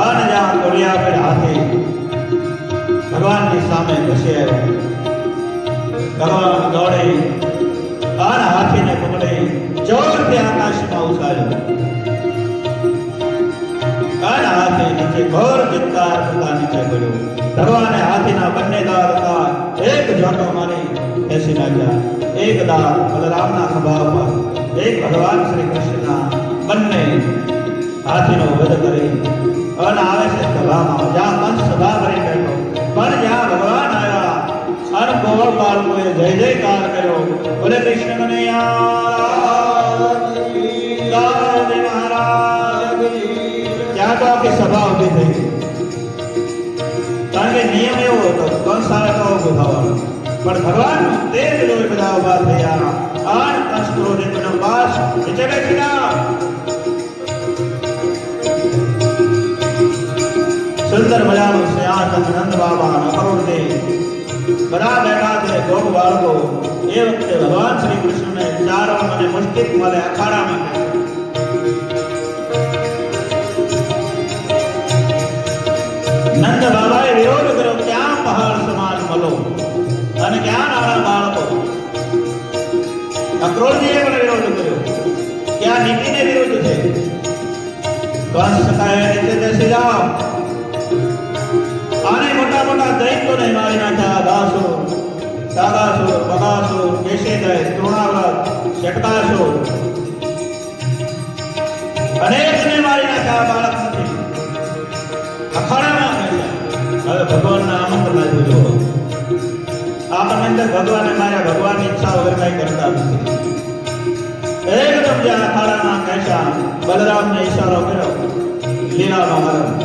અને જ્યાં તોડ્યા પર હાથે ભગવાનની સામે ઘસી આવ્યો. ભગવાન દોડી અને હાથીને પકડી જોરથી આકાશમાં ઉછાળ્યો. અને હાથી નીચે ઘોર ચિત્કાર થતા નીચે પડ્યો. ભગવાને હાથીના બંને દાંત હતા એક ઝાંટો મારી બેસી નાખ્યા. એક દાંત બલરામના ખભા ઉપર, એક ભગવાન શ્રી કૃષ્ણના. બંને હાથીનો વધ કરી અને આવે છે સભામાં, જ્યાં કંસ સભા ભરી બેઠો. પણ જ્યાં ભગવાન આવ્યા અને ગોળ બાળકોએ જય જયકાર કર્યો. બોલે કૃષ્ણ કનૈયા લાલ મહારાજ. ત્યાં તો આખી સભા ઉભી થઈ ગઈ. કારણ કે નિયમ એવો હતો કંસ આવે તો ઉભું થવાનું, પણ ભગવાનનું તેજ જોઈ બધા ઉભા થયા. આન કંસ ક્રોધિત બન્યો, બાસ નીચે બેસી જા. સુંદર મજાનું સિંહાસન નંદ બાબા અકરુણદેવ બધા બેઠા છે. ગોપ બાળકો એ વખતે ભગવાન શ્રી કૃષ્ણને ચારણ અને મુષ્ટિક મળે અખાડામાં. નંદ બાબાએ વિરોધ કર્યો, ક્યાં પહાડ સમાન મળો અને ક્યાં નાના બાળકો. અક્રોધજીએ પણ વિરોધ કર્યો, ક્યાં નીતિને વિરુદ્ધ છે. કંસ કહે નીચે બેસી જાઓ. આને મોટા મોટા દૈત્યોને મારી નાખ્યા. દાસુર, સાગાસુર, બગાસુર, કેશેદય, તૃણાવ્રત, શટકાસુર અનેકને મારી નાખ્યા. બાળક નથી અખાડામાં બેસ્યા. હવે ભગવાનના આમંત્રણ આપ્યું. આપણને અંદર ભગવાને માર્યા, ભગવાનની ઈચ્છા વગર કઈ કરતા નથી. એકદમ જ્યાં અખાડામાં બેસ્યા, બલરામને ઈશારો કર્યો, લીલાનો આરંભ.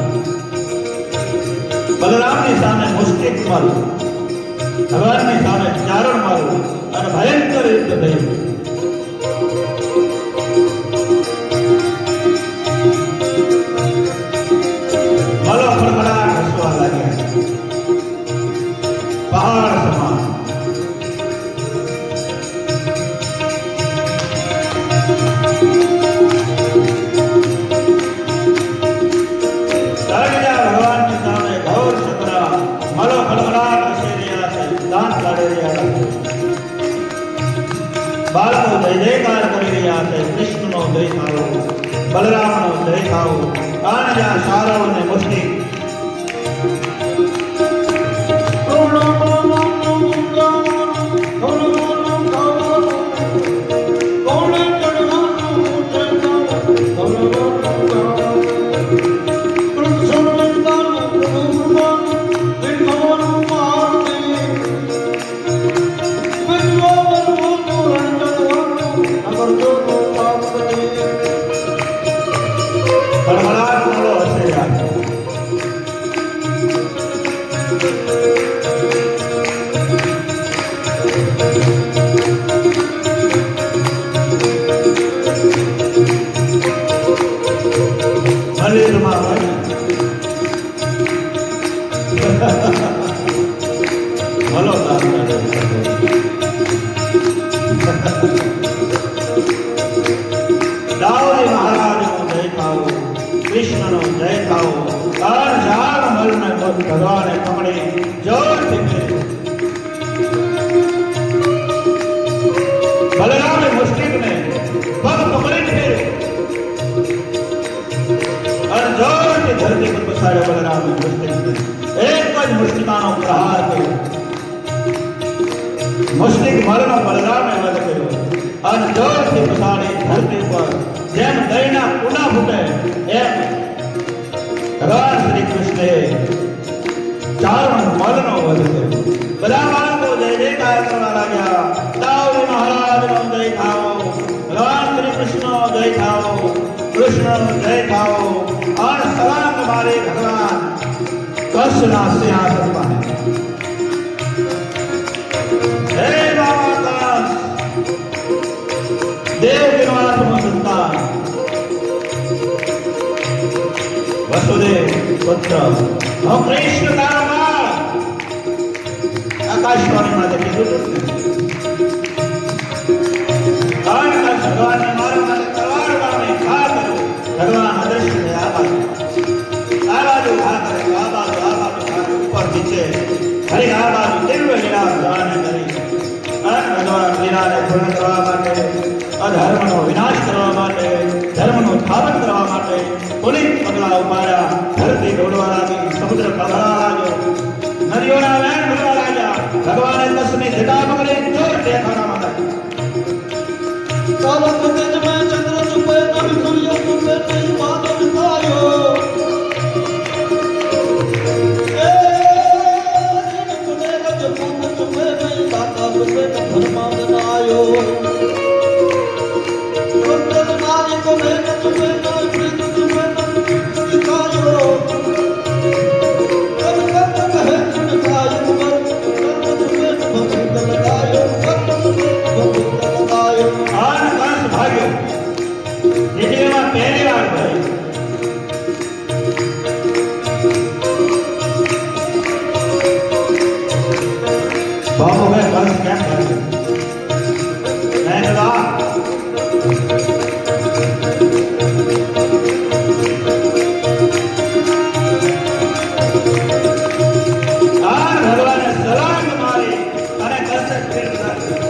બલરામની સામે મુષ્ટિક મારું, ભગવાનની સામે ચારણ મારું અને ભયંકર યુદ્ધ થયું. મલો ખડખડાટ હસવા લાગ્યા, પહાડ સમાન. ભગવાનની સામે ઘોર સતરા મલો ખડખડાટ હસી રહ્યા છે, દાંત કાઢી રહ્યા છે. બાળકો જય જયકાર કરી રહ્યા છે. કૃષ્ણનો જય થાઓ, બલરામનો જય થાઓ. અને જ્યાં સારવ અને મુષ્ટિક દાઉદી મહારાજનો જય થાઓ, કૃષ્ણનો જય થાઓ. અણજાણ મલને ભગવાને પકડી જોરથી ફેરવ્યો. બલરામે મુશ્કેલને પગ પકડીને ફેરવ્યો અને જોરથી ધરતી પર બેસાડ્યો. બલરામે મુશ્કેલને એક જ મુશ્કેલનો પ્રહાર કર્યો. મુશ્કેલ મલનો બલરામે વધ કર્યો અને જોરથી બેસાડી ધરતી પર જેમ દહીંના કુંડા ફૂટે એમ ભગવાન શ્રી કૃષ્ણે ચારણ મલનો વધ કર્યો. બધા બાળકો જય જયકાર કરવા લાગ્યા. દાઉદી મહારાજનો જય થાઓ, ભગવાન શ્રી કૃષ્ણનો જય થાઓ, કૃષ્ણનો જય થાઓ. અને સલાંગ મારી ભગવાન કૃષ્ણના સિંહાસન પાસે. હે બાબા કંસ, દેવકીનો આઠમો સંતાન, વસુદેવ પુત્ર, હું કૃષ્ણ તારો બાળ. આકાશવાણીમાં તે કીધું હતું ને. ભગવાનને મારવા માટે તલવાર ઉડાવી ઘા કર્યો. ભગવાન અદ્રશ્ય થયા. આ બાજુ ઘા કરે, આ બાજુ ઘા ઉપર નીચે ફરી આ બાજુ દિવ્ય લીલા ભગવાને કરી. ભગવાન લીલાને પૂર્ણ કરવા માટે, અધર્મનો વિનાશ કરવા માટે, ધર્મનું સ્થાપન કરવા માટે પુનિત પગલા ઉપાડ્યા. ધરતી દોડવા લાગી, સમુદ્ર પ્રભળવા લાગ્યો, નદીઓના વેણ ભરવા લાગ્યા. ભગવાને કસની જટા પકડી જોર દેખાડા માટે. કાલ કુંજ મેં ચંદ્ર ચુપે નભ સૂર્ય ચુપે નહીં બાદલ થાયો. એ કુને રજ પુંજ ચુપે નહીં દાતા ચુપે ધર્માદ નાયો. કુંજન નારી કુને ચુપે નહીં પ્રીત ચુપે નહીં થાયો. કર કર કહે ચુન થાય કુબર, કર ચુપે ભગત લગાયો, કર ચુપે ભગત લગાયો. આન કંસ ભાગ્યો. જિંદગીમાં પહેલી વાર ભાઈ બાપુ ભાઈ કંસ કેમ ભાગ્યો? મેં કીધું આન ભગવાને સલાંગ મારી અને કંસે ફેર નાખ્યો.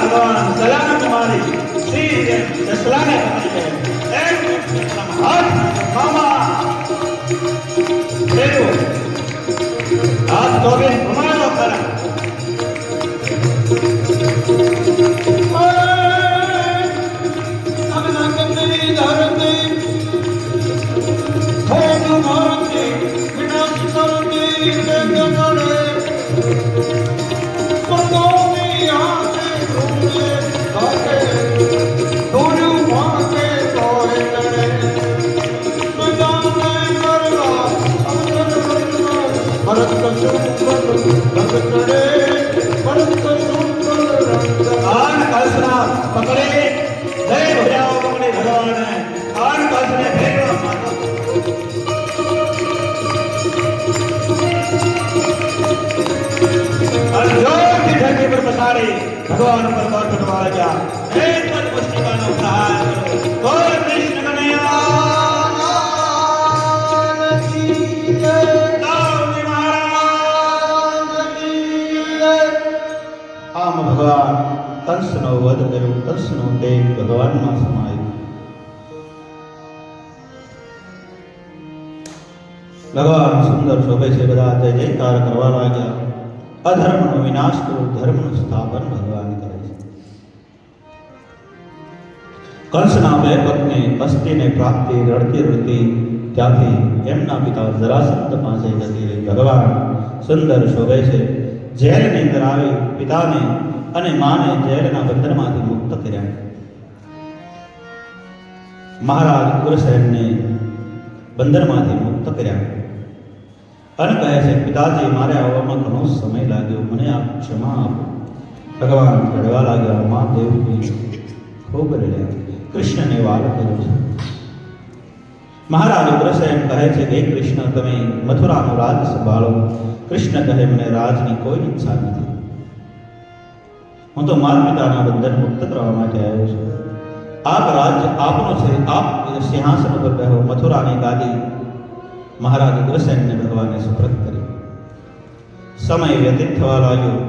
ભગવાન સલામત મારી શ્રી દશલાને પકડી ગયો. હાથ મામા ફેર્યો, હાથ ધોબે ઘુમાડો ખરા. આન કલ્સના પકડે જય ભર્યાઓ પકડે ભગવાને આન કલ્સને ફેરવા માંડ્યો. અને જોરથી ધરતી પર પસારી ભગવાન ઉપર પગ ફટવા લાગ્યા. એક જ પુસ્તિકાનો પ્રહાર કર્યો. બોલ કૃષ્ણ કનૈયા આમ ભગવાન કંસનો વધ કર્યો. કંસનો તેજ ભગવાનમાં સમાયો. ભગવાન સુંદર શોભે છે. બધા જય જયકાર કરવા લાગ્યા. અધર્મનો વિનાશ કરો, ધર્મનું સ્થાપન ભગવાન કરે છે. કંસના બે પત્ની અસ્થિને પ્રાપ્તિ રડતી રડતી ત્યાંથી એમના પિતા જરાસંધ પાસે જતી રહી. ભગવાન સુંદર શોભે છે. જેલની અંદર આવી પિતાને અને માને જેલના બંધનમાંથી મુક્ત કર્યા. મહારાજ ઉગ્રસેનને બંધનમાંથી મુક્ત કર્યા અને કહે છે, પિતાજી મારે આવવામાં ઘણો સમય લાગ્યો, મને આપ ક્ષમા આપો. ભગવાન રડવા લાગ્યા. મા દેવકી ખૂબ રડ્યા. કૃષ્ણને વાલ કર્યો છે. મહારાજ ઉગ્રસેન કહે છે કે હે કૃષ્ણ, તમે મથુરાનો રાજ સંભાળો. કૃષ્ણ કહે, મને રાજની કોઈ ઈચ્છા નથી. હું તો માતા પિતાના બંધન મુક્ત કરવા માટે આવ્યો છું. આપ રાજ્ય આપનો છે, આપ સિંહાસન ઉપર બેહો. મથુરાની ગાદી મહારાજ ઉગ્રસેનને ભગવાને સુપ્રત કરી. સમય વ્યતીત થવા લાગ્યો.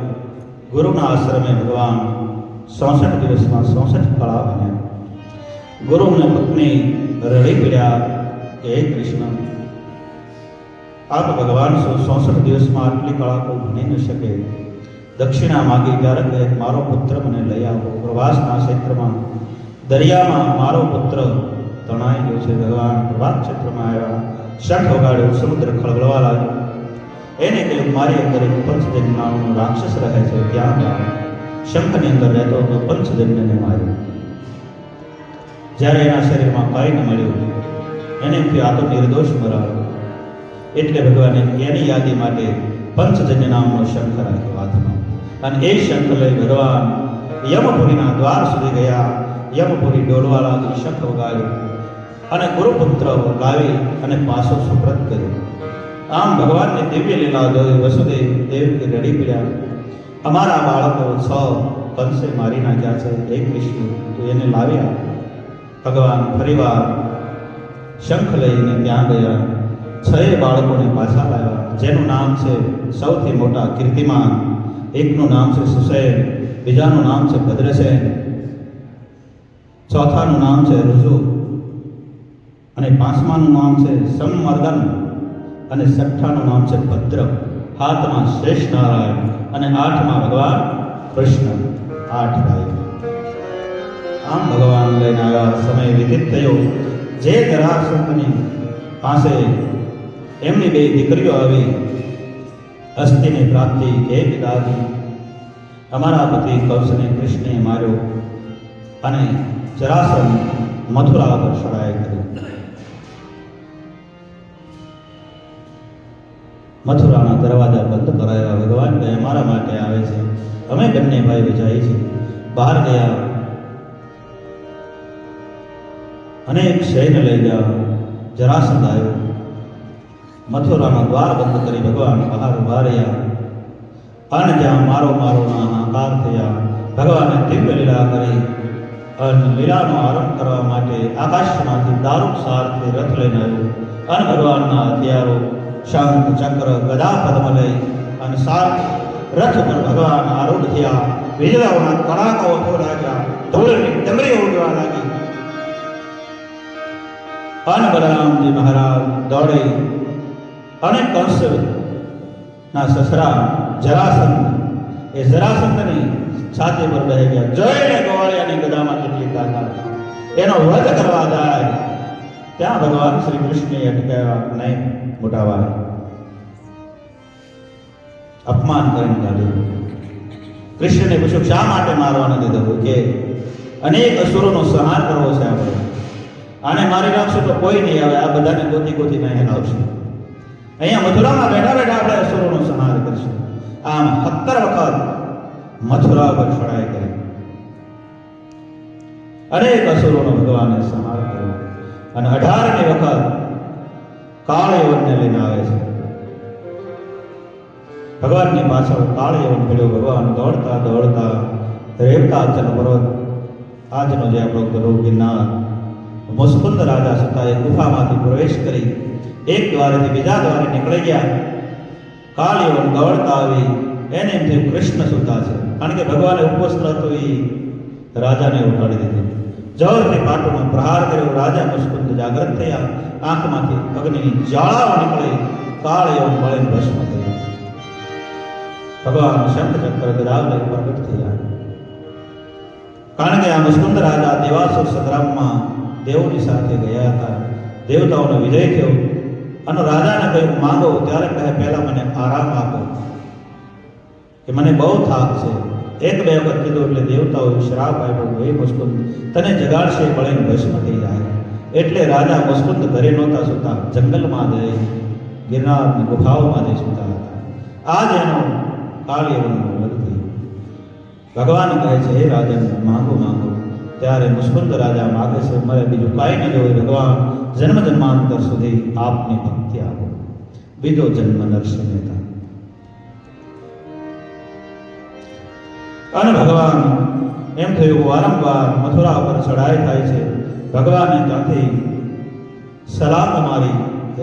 ગુરુના આશ્રમે ભગવાન 64 દિવસમાં 64 કળા બન્યા. ગુરુને પત્ની રડી પડ્યા કે હે કૃષ્ણ, આપ ભગવાન 64 દિવસમાં આટલી કળા કોઈ ભણી ન શકે. દક્ષિણા માગી ત્યારે કહે, મારો પુત્ર મને લઈ આવો. પ્રવાસના ક્ષેત્રમાં દરિયામાં મારો પુત્ર તણાઈ ગયો છે. ભગવાન પ્રવાસ ક્ષેત્રમાં આવ્યા, શંખ વગાડ્યો, સમુદ્ર ખળબળવા લાગ્યો. એને કહ્યું, મારી અંદર એક પંચજન્ય નામનો રાક્ષસ રહે છે, ત્યાં જાઓ. શંખની અંદર રહેતો હતો, પંચજન્યને માર્યો. જ્યારે એના શરીરમાં કંઈ ન મળ્યું, એને કહ્યું, આ તો નિર્દોષ મરાયો. એટલે ભગવાને એની યાદી માટે પંચજન્ય નામનો શંખ રાખ્યો હાથમાં. અને એ શંખ લઈ ભગવાન યમપુરીના દ્વાર સુધી ગયા. યમપુરી ડોલવા લાગી, શંખ વગાડ્યો અને ગુરુપુત્ર લાવી અને પાછો સુપ્રત કર્યો. આમ ભગવાનની દિવ્ય લીલા જોઈ વસુદેવ દેવકી રડી પડ્યા. અમારા બાળકો 6 કંસે મારી નાખ્યા છે, હે કૃષ્ણ, તું એને લાવ્યા. ભગવાન ફરીવાર શંખ લઈને ત્યાં ગયા. 6 બાળકોને પાછા લાવ્યા. જેનું નામ છે સૌથી મોટા કીર્તિમાન. એકનું નામ છે સુસેન, બીજાનું નામ છે ભદ્રસેન, ચોથાનું નામ છે ઋષુ, અને 5માનું નામ છે સંમર્દન, અને 6ઠાનું નામ છે ભદ્ર. 7માં શેષ નારાયણ, અને 8માં ભગવાન કૃષ્ણ. 8 ભાઈ. આમ ભગવાન લઈને આવ્યા. સમય વ્યતીત થયો. જે જરાસંધની પાસે એમની 2 દીકરીઓ આવી. અસ્થિની પ્રાપ્તિ હે પિતાજી, અમારા પતિ કંસને કૃષ્ણે માર્યો અને જરાસંધ મથુરા પર ચડાઈ કરી. મથુરાના દરવાજા બંધ કરાયા. ભગવાન કહે, અમારા માટે આવે છે, અમે બંને ભાઈ જાય છે. બહાર ગયા. અનેક સૈન્ય લઈ ગયા. જરાસંધ આવ્યો. મથુરાના દ્વાર બંધ કરી ભગવાન બહાર ઉભા રહ્યા. અને જ્યાં મારો મારોના હાહાકાર થયા. ભગવાને દિવ્ય લીલા કરી. અને લીલાનો આરંભ કરવા માટે આકાશમાંથી દારૂક સારથી રથ લઈને આવ્યો. અને ભગવાનના હથિયારો શંખ, ચક્ર, ગદા, પદ્મ લઈ અને સાત રથ પર ભગવાન આરૂઢ થયા. વીજળાઓના કડાકાઓ થવા લાગ્યા. ધૂળની ડમરીઓ ઉડવા લાગી. અને બલરામજી મહારાજ દોડે અને કંસના સસરા જરાસંધ એ જરાસંધની છાતી પર બેહી ગયા. જોઈને ગોવાળિયાની ગદામાં કેટલી તાકાત, એનો વધ કરવા જાય. ત્યાં ભગવાન શ્રી કૃષ્ણએ અટકાવ્યા. નહીં મોટા ભાઈ, અપમાન કરીને કાઢ્યું. કૃષ્ણને પૂછ્યું, શા માટે મારવા નથી દીધો? કે અનેક અસુરોનો સંહાર કરવો છે આપણે. આને મારી નાખશો તો કોઈ નહીં આવે. આ બધાને ગોતી ગોતીને હલાવશે. અહીંયા મથુરામાં બેઠા બેઠા આપણે અસુરોનો સંહાર કરીશું. આમ 17 વખત મથુરા પર ચડાઈ કરી. અનેક અસુરોનો ભગવાને સંહાર કર્યો. અને 18મી વખત કાળયવનને લઈને આવે છે. ભગવાનની પાછળ કાળયવન પડ્યો. ભગવાન દોડતા દોડતા રેવતાચલ પર્વત, આજનો જે આપણો ગુરુ ગિરનાર, મુસ્કુંદ રાજા છતાં એ ગુફામાંથી પ્રવેશ કરી એક દ્વારેથી બીજા દ્વારે નીકળી ગયા. કાળયવન દોડતા આવી. એને એમ થયું કૃષ્ણ સુતા છે, કારણ કે ભગવાને ઉપવસ્ત્ર હતું એ રાજાને ઉઠાડી દીધું. જોરથી પાટોમાં પ્રહાર કર્યો. રાજા મુસ્કુંદ જાગૃત થયા. આંખમાંથી અગ્નિની જ્વાળાઓ નીકળી. કાળયવન બળીને ભસ્મ થયા. ભગવાન શંખ ચક્ર ગદા લઈ પ્રગટ થયા. કારણ કે આ મુસ્કુંદ રાજા દેવાસુર સંગ્રામમાં દેવોની સાથે ગયા હતા. દેવતાઓનો વિજય થયો. અને રાજાને કહ્યું માંગો. ત્યારે કહે, પહેલા મને આરામ આપો, કે મને બહુ થાક છે. 1-2 વખત કીધું એટલે દેવતાઓએ શ્રાપ આપ્યો, હે મુસ્કુંદ, તને જગાડશે, બળીને ભસ્મ થઈ જાય. એટલે રાજા મુસ્કુંદ ઘરે નહોતા સૂતા, જંગલમાં જઈ ગિરનારની ગુફાઓમાં જઈ સૂતા હતા. આ જ એનો કાળયવનનો વધ થયો. ભગવાન કહે છે, હે રાજન, માંગો માંગો. ત્યારે મુસ્કુંદ રાજા માગે છે, મારે બીજું કાંઈ ન જોયું. ભગવાન જન્મ જન્માંતર સુધી આપની ભક્તિ આપો. બીજો જન્મ નરસિંહ મહેતા. અને ભગવાન એમ થયું વારંવાર મથુરા ઉપર ચડાઈ થાય છે. ભગવાને ત્યાંથી સલામ મારી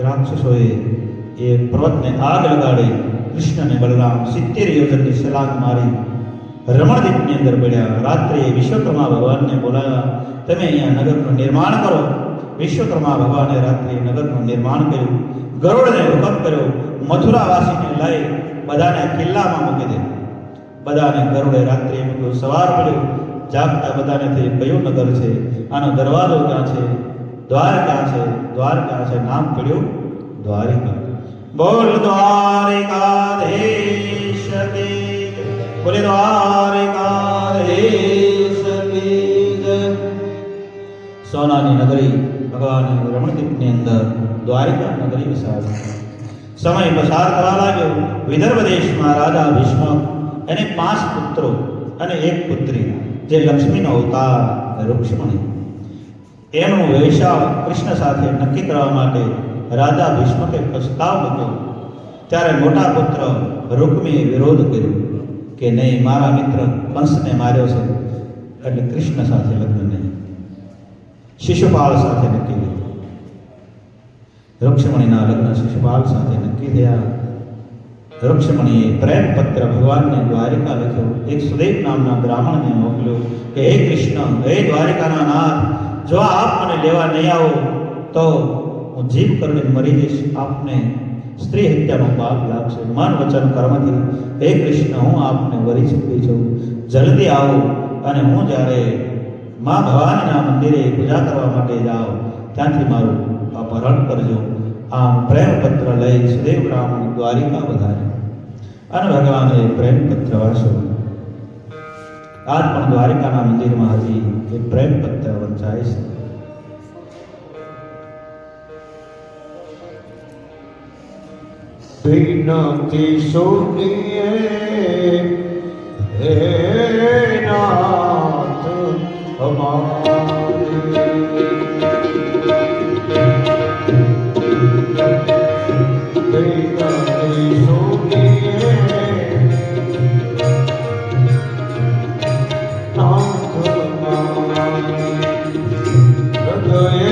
રાક્ષસોએ એ પર્વતને આગ લગાડી. કૃષ્ણ અને બલરામ 70 યોજનની સલામ મારી રમણદીપની અંદર પડ્યા. રાત્રે વિશ્વકર્મા ભગવાનને બોલાવ્યા, તમે અહીંયા નગરનું નિર્માણ કરો. વિશ્વકર્મા ભગવાને રાત્રે નગરનું નિર્માણ કર્યું. ગરુડને હુકમ કર્યો, મથુરાવાસીને લઈ બધાને કિલ્લામાં મૂકી દે. બધાને ગરુડે રાત્રે મૂક્યું. સવાર પડ્યું, જાગતા બધાને થયું કયું નગર છે, આનો દરવાજો ક્યાં છે, દ્વાર ક્યાં છે, દ્વાર ક્યાં છે. નામ પડ્યું દ્વારિકા. બોલ દ્વારિકાધીશ કી જય. બોલે દ્વારિકાધીશ કી જય. સોનાની નગરી ભગવાન રમણદીપની અંદર દ્વારિકા નગરી વિસાવી. સમય પસાર થવા લાગ્યો. વિદર્ભ દેશમાં રાજા ભીષ્મ એને 5 પુત્રો અને 1 પુત્રી, જે લક્ષ્મીનો અવતાર રૂક્ષ્મણી. એનું વૈશાળ કૃષ્ણ સાથે નક્કી કરવા માટે રાજા ભીષ્મકે પ્રસ્તાવ મૂક્યો. ત્યારે મોટા પુત્ર રૂક્મીએ વિરોધ કર્યો કે નહીં, મારા મિત્ર કંસને માર્યો છે એટલે કૃષ્ણ સાથે લગ્ન નહીં. શિશુપાલ સાથે નક્કી કર્યું. રૂક્ષ્મણીના લગ્ન શિશુપાલ સાથે નક્કી થયા. રૂક્ષ્મણીએ પ્રેમ પત્ર ભગવાનને દ્વારિકા લખ્યો. એક સુદેવ નામના બ્રાહ્મણને મોકલ્યો કે હે કૃષ્ણ, હે દ્વારિકાના નાથ, જો આપ મને લેવા નહીં આવો તો હું જીભ કરીને મરી જઈશ. આપને સ્ત્રી હત્યાનો પાપ લાગશે. મન વચન કર્મથી હે કૃષ્ણ, હું આપને વરી ચૂકી છું. જલ્દી આવો અને હું જ્યારે મા ભવાનીના મંદિરે પૂજા કરવા માટે જાઓ ત્યાંથી મારું અપહરણ કરજો. આમ પ્રેમ પત્ર લઈ સુદેવ બ્રાહ્મણ દ્વારિકા વધારે અને ભગવાને પ્રેમ પત્ર વાંચ્યો. આજ પણ દ્વારિકાના મંદિરમાં હજી એ પ્રેમ પત્ર વંચાય છે. વિનતી સુનિએ હે નાથ હમારે. વિનતી સુનિએ નાથ હમારે. હૃદયેશ્વરની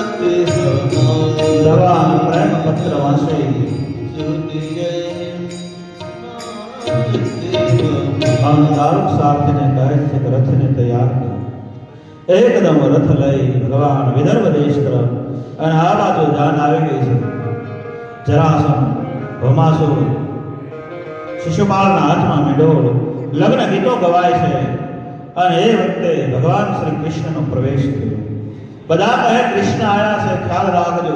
હૃદય ભગવાન પ્રેમ પત્ર વાંચે. દારૂક સાથને કહે છે કે રથને તૈયાર કરો. એકદમ રથ લઈ ભગવાન વિદર્ભ દેશ તરફ અને આ બાજુ જાન આવી ગઈ છે. જરાસંઘ, ભમાસુર, શિશુપાલના હાથમાં મેંડોળ, લગ્ન ગીતો ગવાય છે. અને એ વખતે ભગવાન શ્રી કૃષ્ણનો પ્રવેશ થયો. બધા કહે કૃષ્ણ આવ્યા છે, ખ્યાલ રાખજો.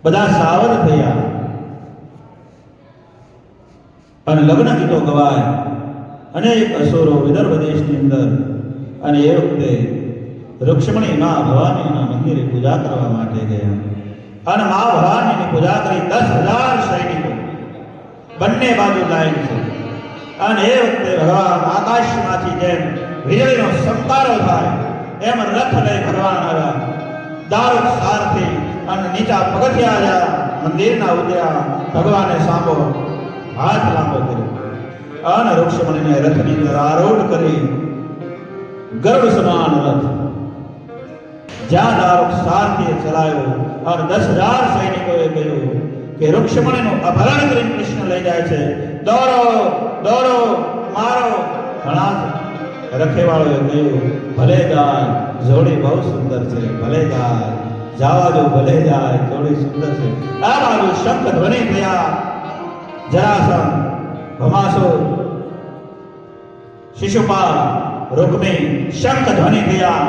બધા સાવધ થયા અને લગ્ન ગીતો ગવાય. અનેક અસુરો વિદર્ભ દેશની અંદર. અને એ વખતે રૂક્ષ્મણી મા ભવાનીના મંદિરે પૂજા કરવા માટે ગયા અને મા ભવાનીની પૂજા કરી. 10,000 સૈનિકો બંને બાજુ લાઈન છે. અને એ વખતે ભગવાન આકાશમાંથી જેમ વીજળીનો સંકારો થાય એમ રથ લઈ ભગવાન આવ્યા. દારૂક સારથી અને નીચા પગથિયા આવ્યા, મંદિરના ઉતર્યા. ભગવાને સાંભો હાથ લાંબો કર્યો અને રૂક્ષ્મણીને રથની અંદર આરૂઢ કરી. ગરુડ સમાન રથ જ્યાં દારૂક સારથીએ ચલાવ્યો અને 10,000 સૈનિકોએ કહ્યું કે રૂક્ષ્મણીનું અપહરણ કરીને કૃષ્ણ લઈ જાય છે, દોડો દોડો મારો. ઘણા રખેવાળોએ કહ્યું ભલે જાય, જોડી બહુ સુંદર છે, ભલે જાય, જવા દો, ભલે જાય, જોડી સુંદર છે. આ બાજુ શંખ ધ્વનિ થયા. જરાસંઘ, ભમાસુર, શિશુપાલ, રૂક્મી શંખ ધ્વનિ થયા.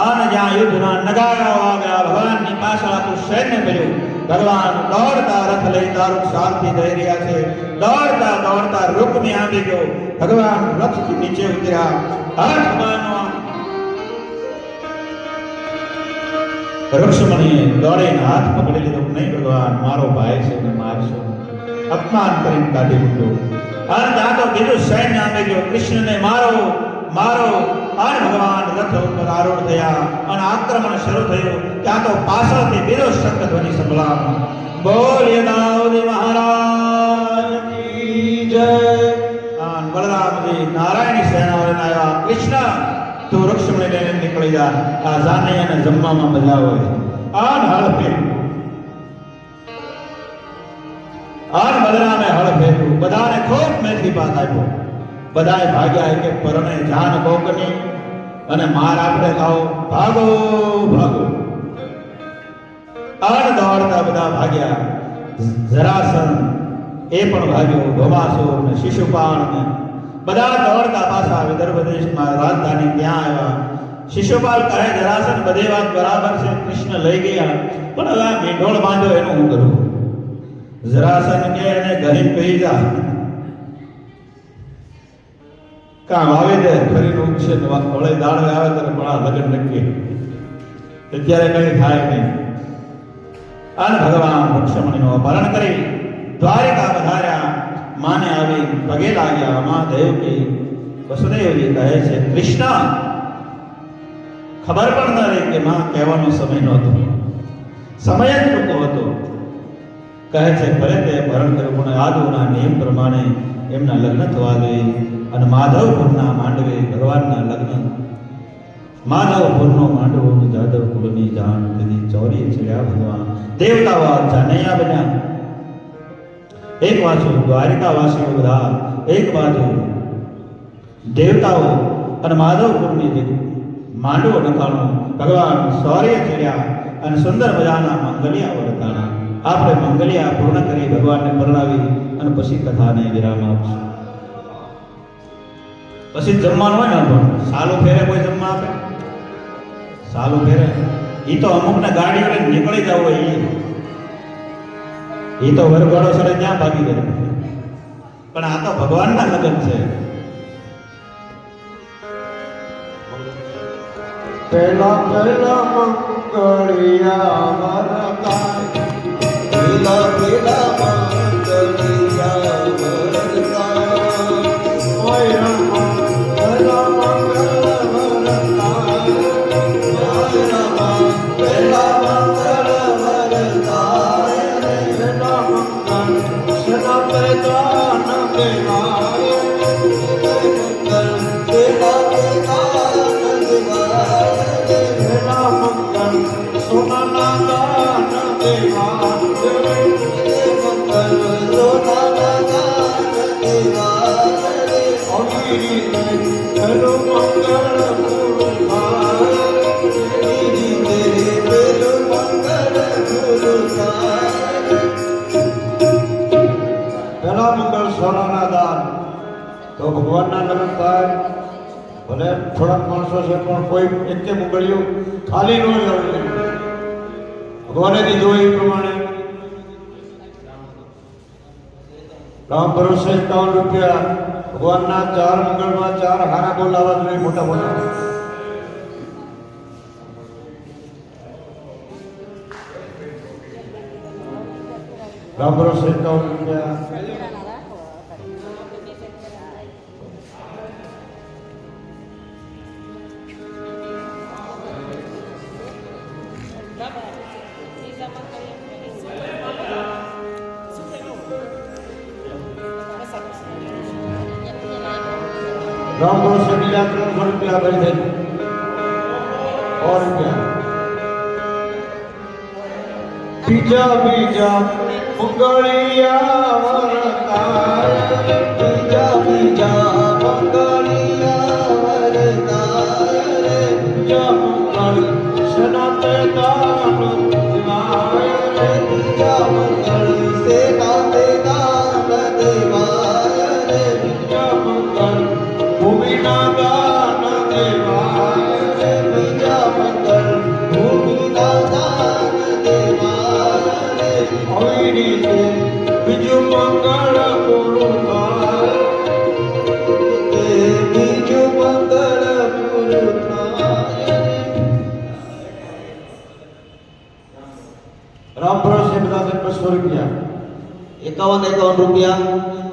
અને જ્યાં યુદ્ધના નગારા વાગ્યા, ભગવાનની પાછળ આખું સૈન્ય ભર્યું. ભગવાન દોડતા રથ લઈ દારૂક સારથી જઈ રહ્યા છે. દોડતા દોડતા રૂકમી આવી ગયો. ભગવાન રથથી નીચે ઉતર્યા. હાથમાંનો રુક્ષ્મણીએ દોડીને હાથ પકડી લીધો. નહીં ભગવાન, મારો ભાઈ છે, ને મારશો. અપમાન કરીને કાઢી મૂક્યો. અને ત્યાં તો બીજું સૈન્ય આવી ગયો. કૃષ્ણને મારો મારો. અને ભગવાન રથ ઉપર આરૂઢ થયા અને આક્રમણ શરૂ થયું. ત્યાં તો પાછળથી બીજો શંખધ્વનિ સંભળાયો. બોલીએ દાઉદી મહારાજ કી જય. અને બલરામજી નારાયણી સેના લઈને આવ્યા. કૃષ્ણ, તું રુક્ષ્મણી લઈને નીકળી જા. આ જાનૈયાને જમવામાં મજા હોય. આન હળ ફેર્યું. આન બલરામે હળ ફેર્યું. બધાને ખૂબ મેથી પાક આપ્યો. બધાએ ભાગ્યા કે પરણે જાન કોકની અને માર આપણે ખાઓ. ભાગો ભાગો. આન દોડતા બધા ભાગ્યા. જરાસન એ પણ ભાગ્યો. ભૌમાસુર ને શિશુપાળ ને બધા દોડતા પાછા વિદર્ભ દેશમાં રાજધાની ત્યાં આવ્યા. શિશુપાલ કહે, જરાસન બધી વાત બરાબર છે, કૃષ્ણ લઈ ગયા, પણ હવે આ મીંઢોળ બાંધો એનું હું કરું? જરાસન કે એને ગરીબ કહી જા, કાં વાવી દે, ફરી ઉગશે, વળે દાડવે આવે ત્યારે પણ આ લગ્ન નક્કી. અત્યારે કઈ થાય નહીં. અને ભગવાન રુક્ષ્મણીનું અપહરણ કરી દ્વારિકા પધાર્યા. માને આવી પગે લાગ્યા. મા દેવકી વસુદેવજી કહે છે, કૃષ્ણ ખબર પણ ન રહી કે માં કહેવાનો સમય નહોતો, સમય જ ટૂંકો હતો. કહે છે, ભલે તે અપહરણ કર્યું, પણ આદુના નિયમ પ્રમાણે એમના લગ્ન થવા જોઈએ. અને માધવપુરના માંડવે ભગવાનના લગ્ન. માધવપુરનો માંડવો જાદવ કુળની જાણ તેની ચોરી ચડ્યા ભગવાન. દેવતાઓ જાનૈયા બન્યા. એક બાજુ દ્વારિકાવાસીઓ બધા, એક બાજુ દેવતાઓ અને માધવપુરની જે માંડવો નખાણો. ભગવાન શૌર્ય ચડ્યા અને સુંદર મજાના મંગલિયા વર્તાણા. આપણે મંગલિયા પૂર્ણ કરી ભગવાનને પરણાવી અને પછી કથાને વિરામ આપશું. પછી જમવાનું હોય ને, પણ સાલું ફેરે કોઈ જમવા આપે? સાલું ફેરે એ તો અમુકને ગાડીઓ લઈને નીકળી જવું હોય, એ તો વરઘોડો સડે ત્યાં ભાગી ગયો. પણ આ તો ભગવાનના લગ્ન છે. પહેલા પહેલા મંગળિયા વરતાય, પહેલા પહેલા મંગળિયા વરતાય, ઓય રમ પહેલા મંગળ વરતાય, ઓય રમ પહેલા મંગળ વરતાય, પહેલા મંગળ સદા પ્રદાન દેવાય, મંગળ સેવા પ્રદાન દેવાય, પહેલા મંગળ સોનાના દાન દેવાય, મંગળ સોનાના દાન દેવાય, આવી રીતે પહેલું મંગળ ગુરુવાય, એવી રીતે પહેલું મંગળ ગુરુવાય. પહેલા મંગળ સોનાના દાન તો ભગવાનના લગ્ન થાય. ભલે થોડાક માણસો છે, પણ કોઈ એકે મંગળીઓ ખાલી ન જવું. ભગવાને દીધો એ પ્રમાણે રામ ભરોસે 51 રૂપિયા. ભગવાનના 4 મંગળમાં 4 હારા બોલાવા જોઈએ, મોટા મોટા. રામ ભરોસે 51 રૂપિયા. राम भरोसे मिला 300 रुपया भरी दे और रुपया. बीजा बीजा मंगलिया वरताय, बीजा बीजा मंगलिया वरताय, बीजा मंगल सनाते दान देवाय, बीजा मंगल सेनाते दान देवाय, बीजा मंगल ભૂમિના દાન દેવાય, બીજા ₹51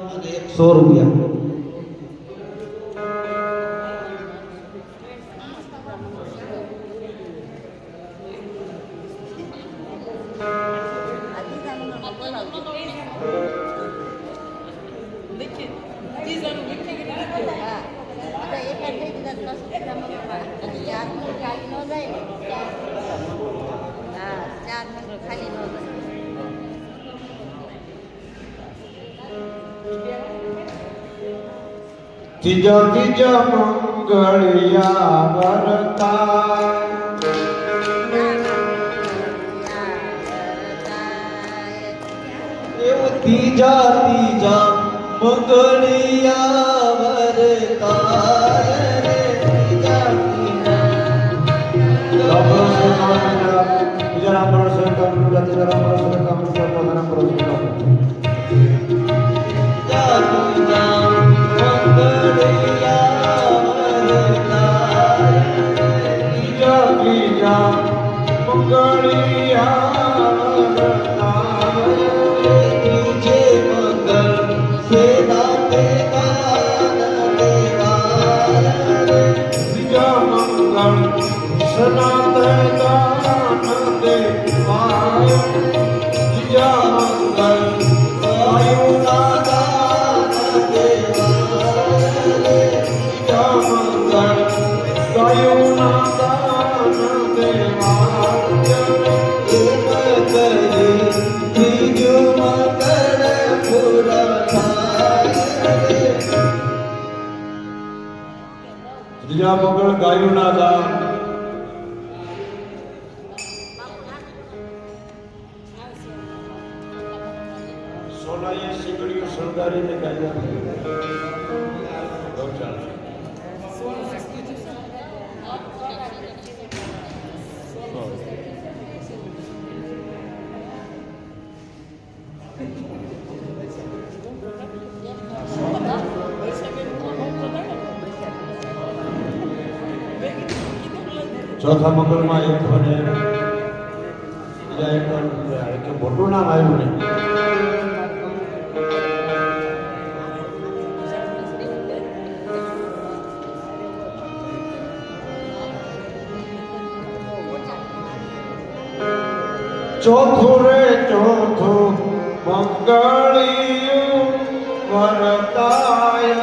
અને ₹100. ત્રીજા ત્રીજા મંગળિયા વરતા એવું ત્રીજા ત્રીજા મંગળિયા વરતાય રે ત્રીજા ત્રીજા રામ રસ કામ રામ રસ કામ રામ રસ કામ ત્રીજા મંગળ ગાયોના દાન સોનાએ શીકડીઓ શણગારીને ગાયા ચોથા મંગળમાં એક મને એક મોટું નામ આવ્યું ને ચોથું રે ચોથું મંગળિયું વરતાય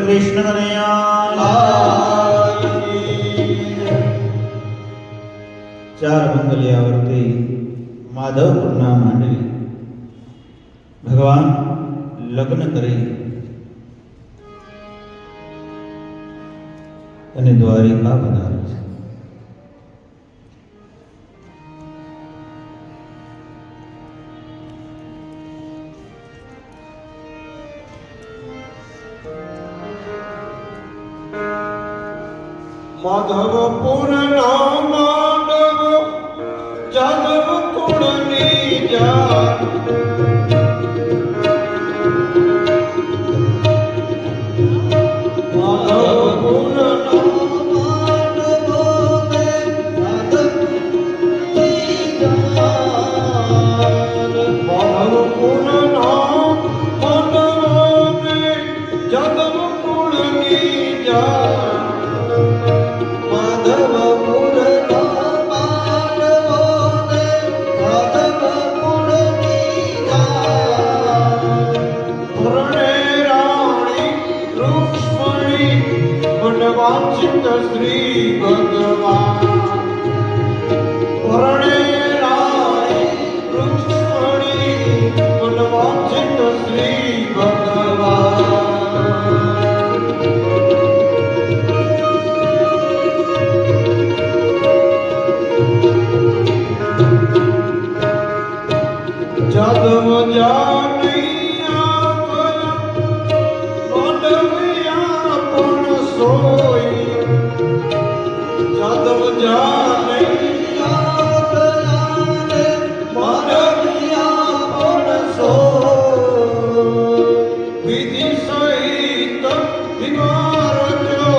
કૃષ્ણ ચાર મંગલિયા વર્તે માધવપુરના માંડવી ભગવાન લગ્ન કરી અને દ્વારિકા પધારે છે. માધવપુર ના માંડવ જાદવ કુળની જાત માધવપુર ના માંડવ જાદવ જાનિયા લોડવિયા પણ સોઈ જાદવ જાનિયા લોડવિયા પણ સોઈ વિધિ સહિત વિવાર જો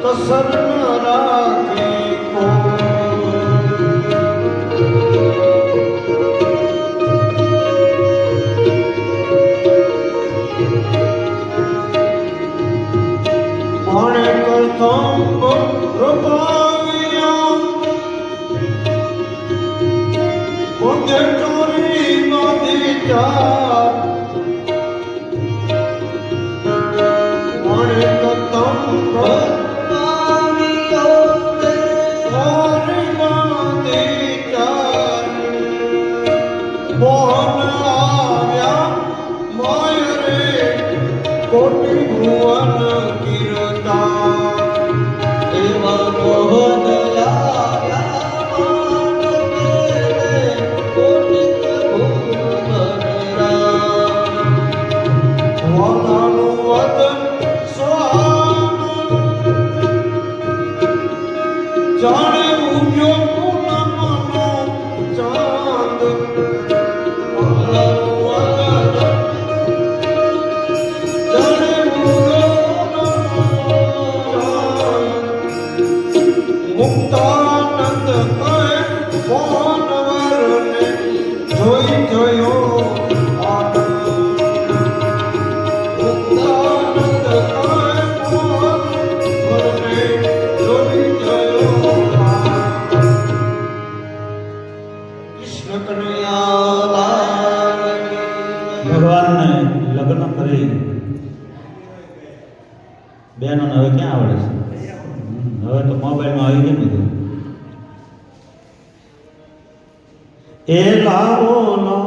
કસર ન રાખી કોટી ભુવન કીર્તા એવા મોહન જાણે ઉગ્યો પૂનમનો ચાંદ જાણે ઉગ્યો મુક્તાનંદ કહે મોહનવરને જોઈ જોયો ભગવાનને લગ્ન કરી બહેનોને હવે ક્યાં આવડે છે? હવે તો મોબાઈલમાં આવી ગયું બધું. એ લાવો લો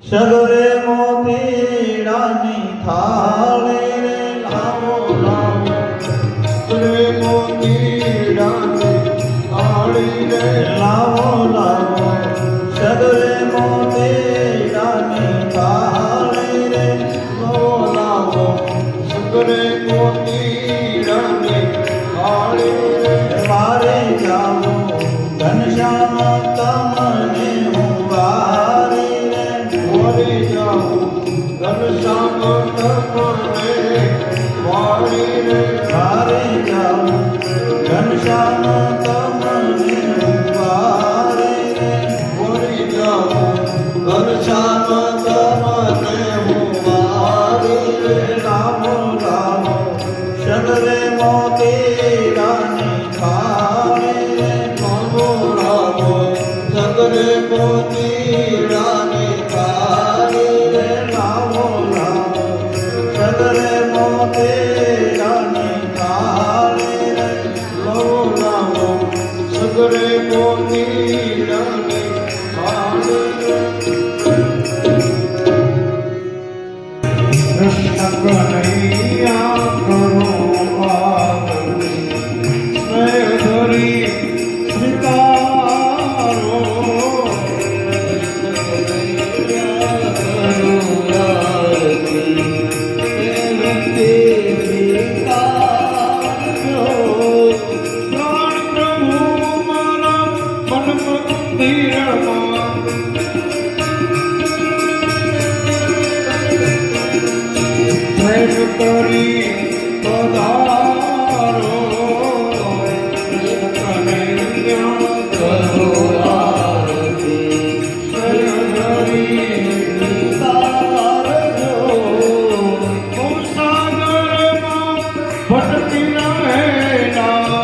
સગરે મોતીડાની થાળી રે લાવો લાવો સગરે મોતીડાની થાળી રે લાવો લાવો સગરે મોતીડાની થાળી રે લાવો સગરે મોતીડાની થાળી રે મારે જાવો ઘનશ્યામ તમને હું વારી રે મારે જાવું ઘનશ્યામ તમને વાળી રે મારે જાવું ઘનશ્યામ તમને હું વારી રે મારે જાવું ઘનશ્યામ તમને હું વાળી રે લાવો લાવો સગરે મોતીડાની થાળી રે લાવો લાવો સગરે મોતીડાની થાળી રે લાવો લાવો સગરે મોતીડાની થાળી રે લાવો લાવો સગરે મોતીડાની થાળી રે કૃષ્ણ કનૈયા કરો સ્નેહ ધરી સ્વીકારો પ્રાણ પ્રભુ મારા મન મંદિરમાં પ્રેમ કરી પધારો કનૈયા કરો આરતી પ્રેમ કરી તારજો ઓ સાગરમાં ભટકી રહેલા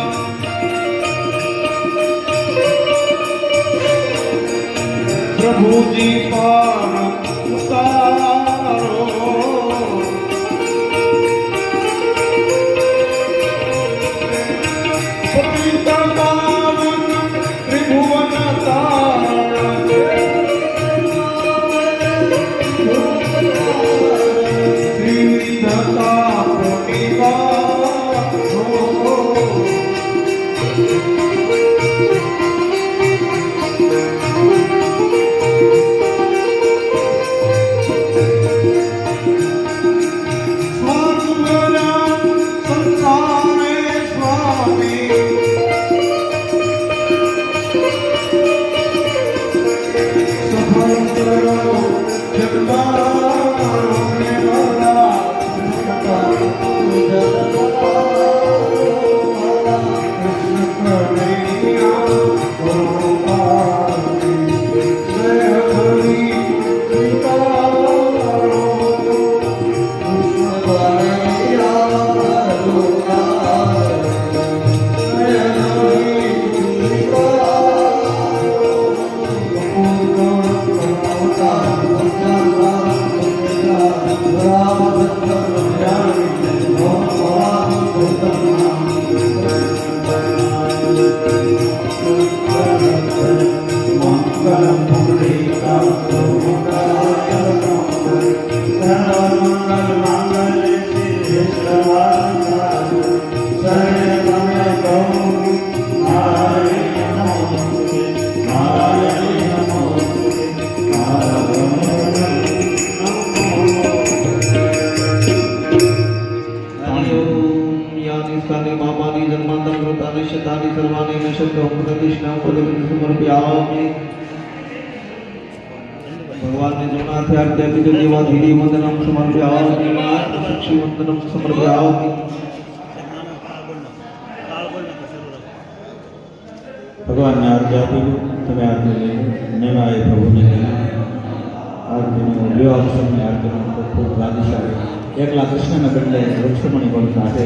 પ્રભુજી પાર ઉતારો भगवान ने जगन्नाथ देवा धीरी वंदनम समर्पयामि साक्षी वंदनम समर्पयामि। भगवान ने आरती आपी तमे आरती नहीं आए प्रभु ने आरती विवाह समय आरती खूब भाग्यशाળી એકલા કૃષ્ણના બદલે લક્ષ્મણી પણ સાથે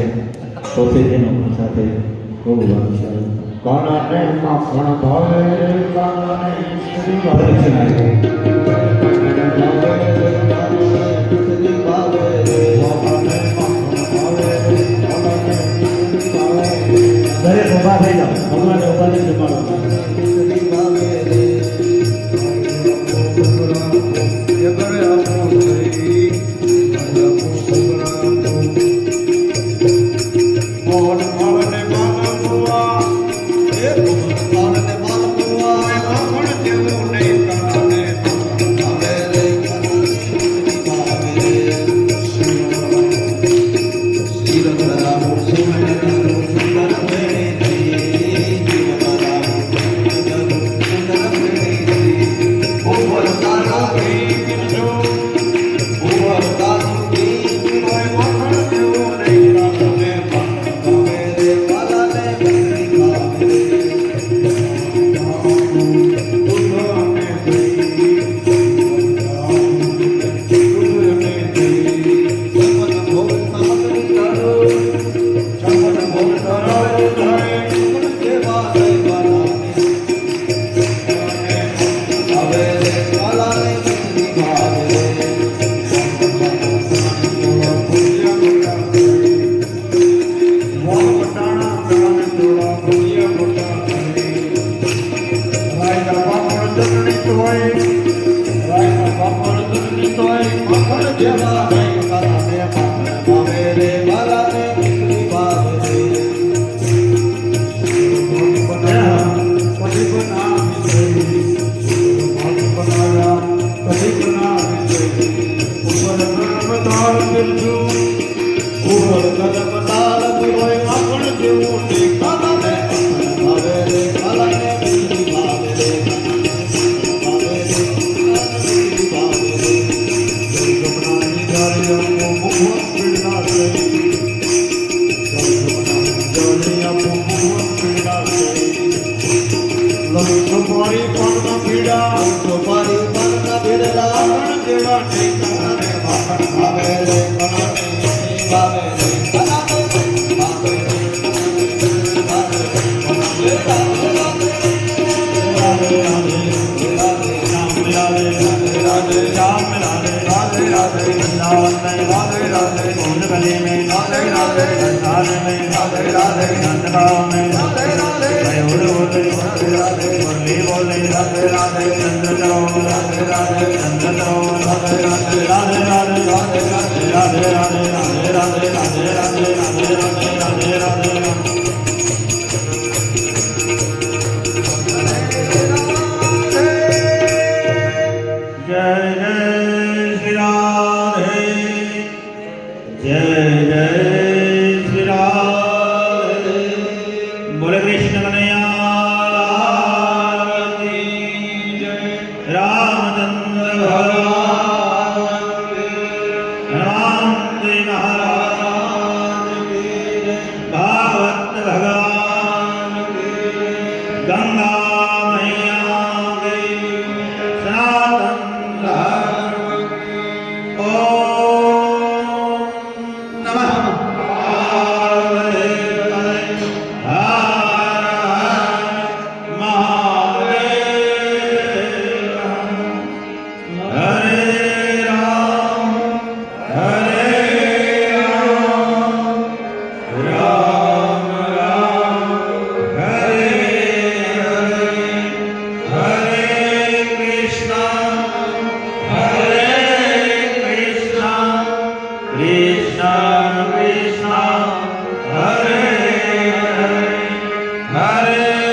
કૌશલ્યનો પણ સાથે ખૂબ ભાગ્યશાળી કાનાને માખણ ભાવે કાનાને શ્રી દરેક ઉભા થઈ જાઓ ભગવાનને ઉપાધિ જમાડો હરે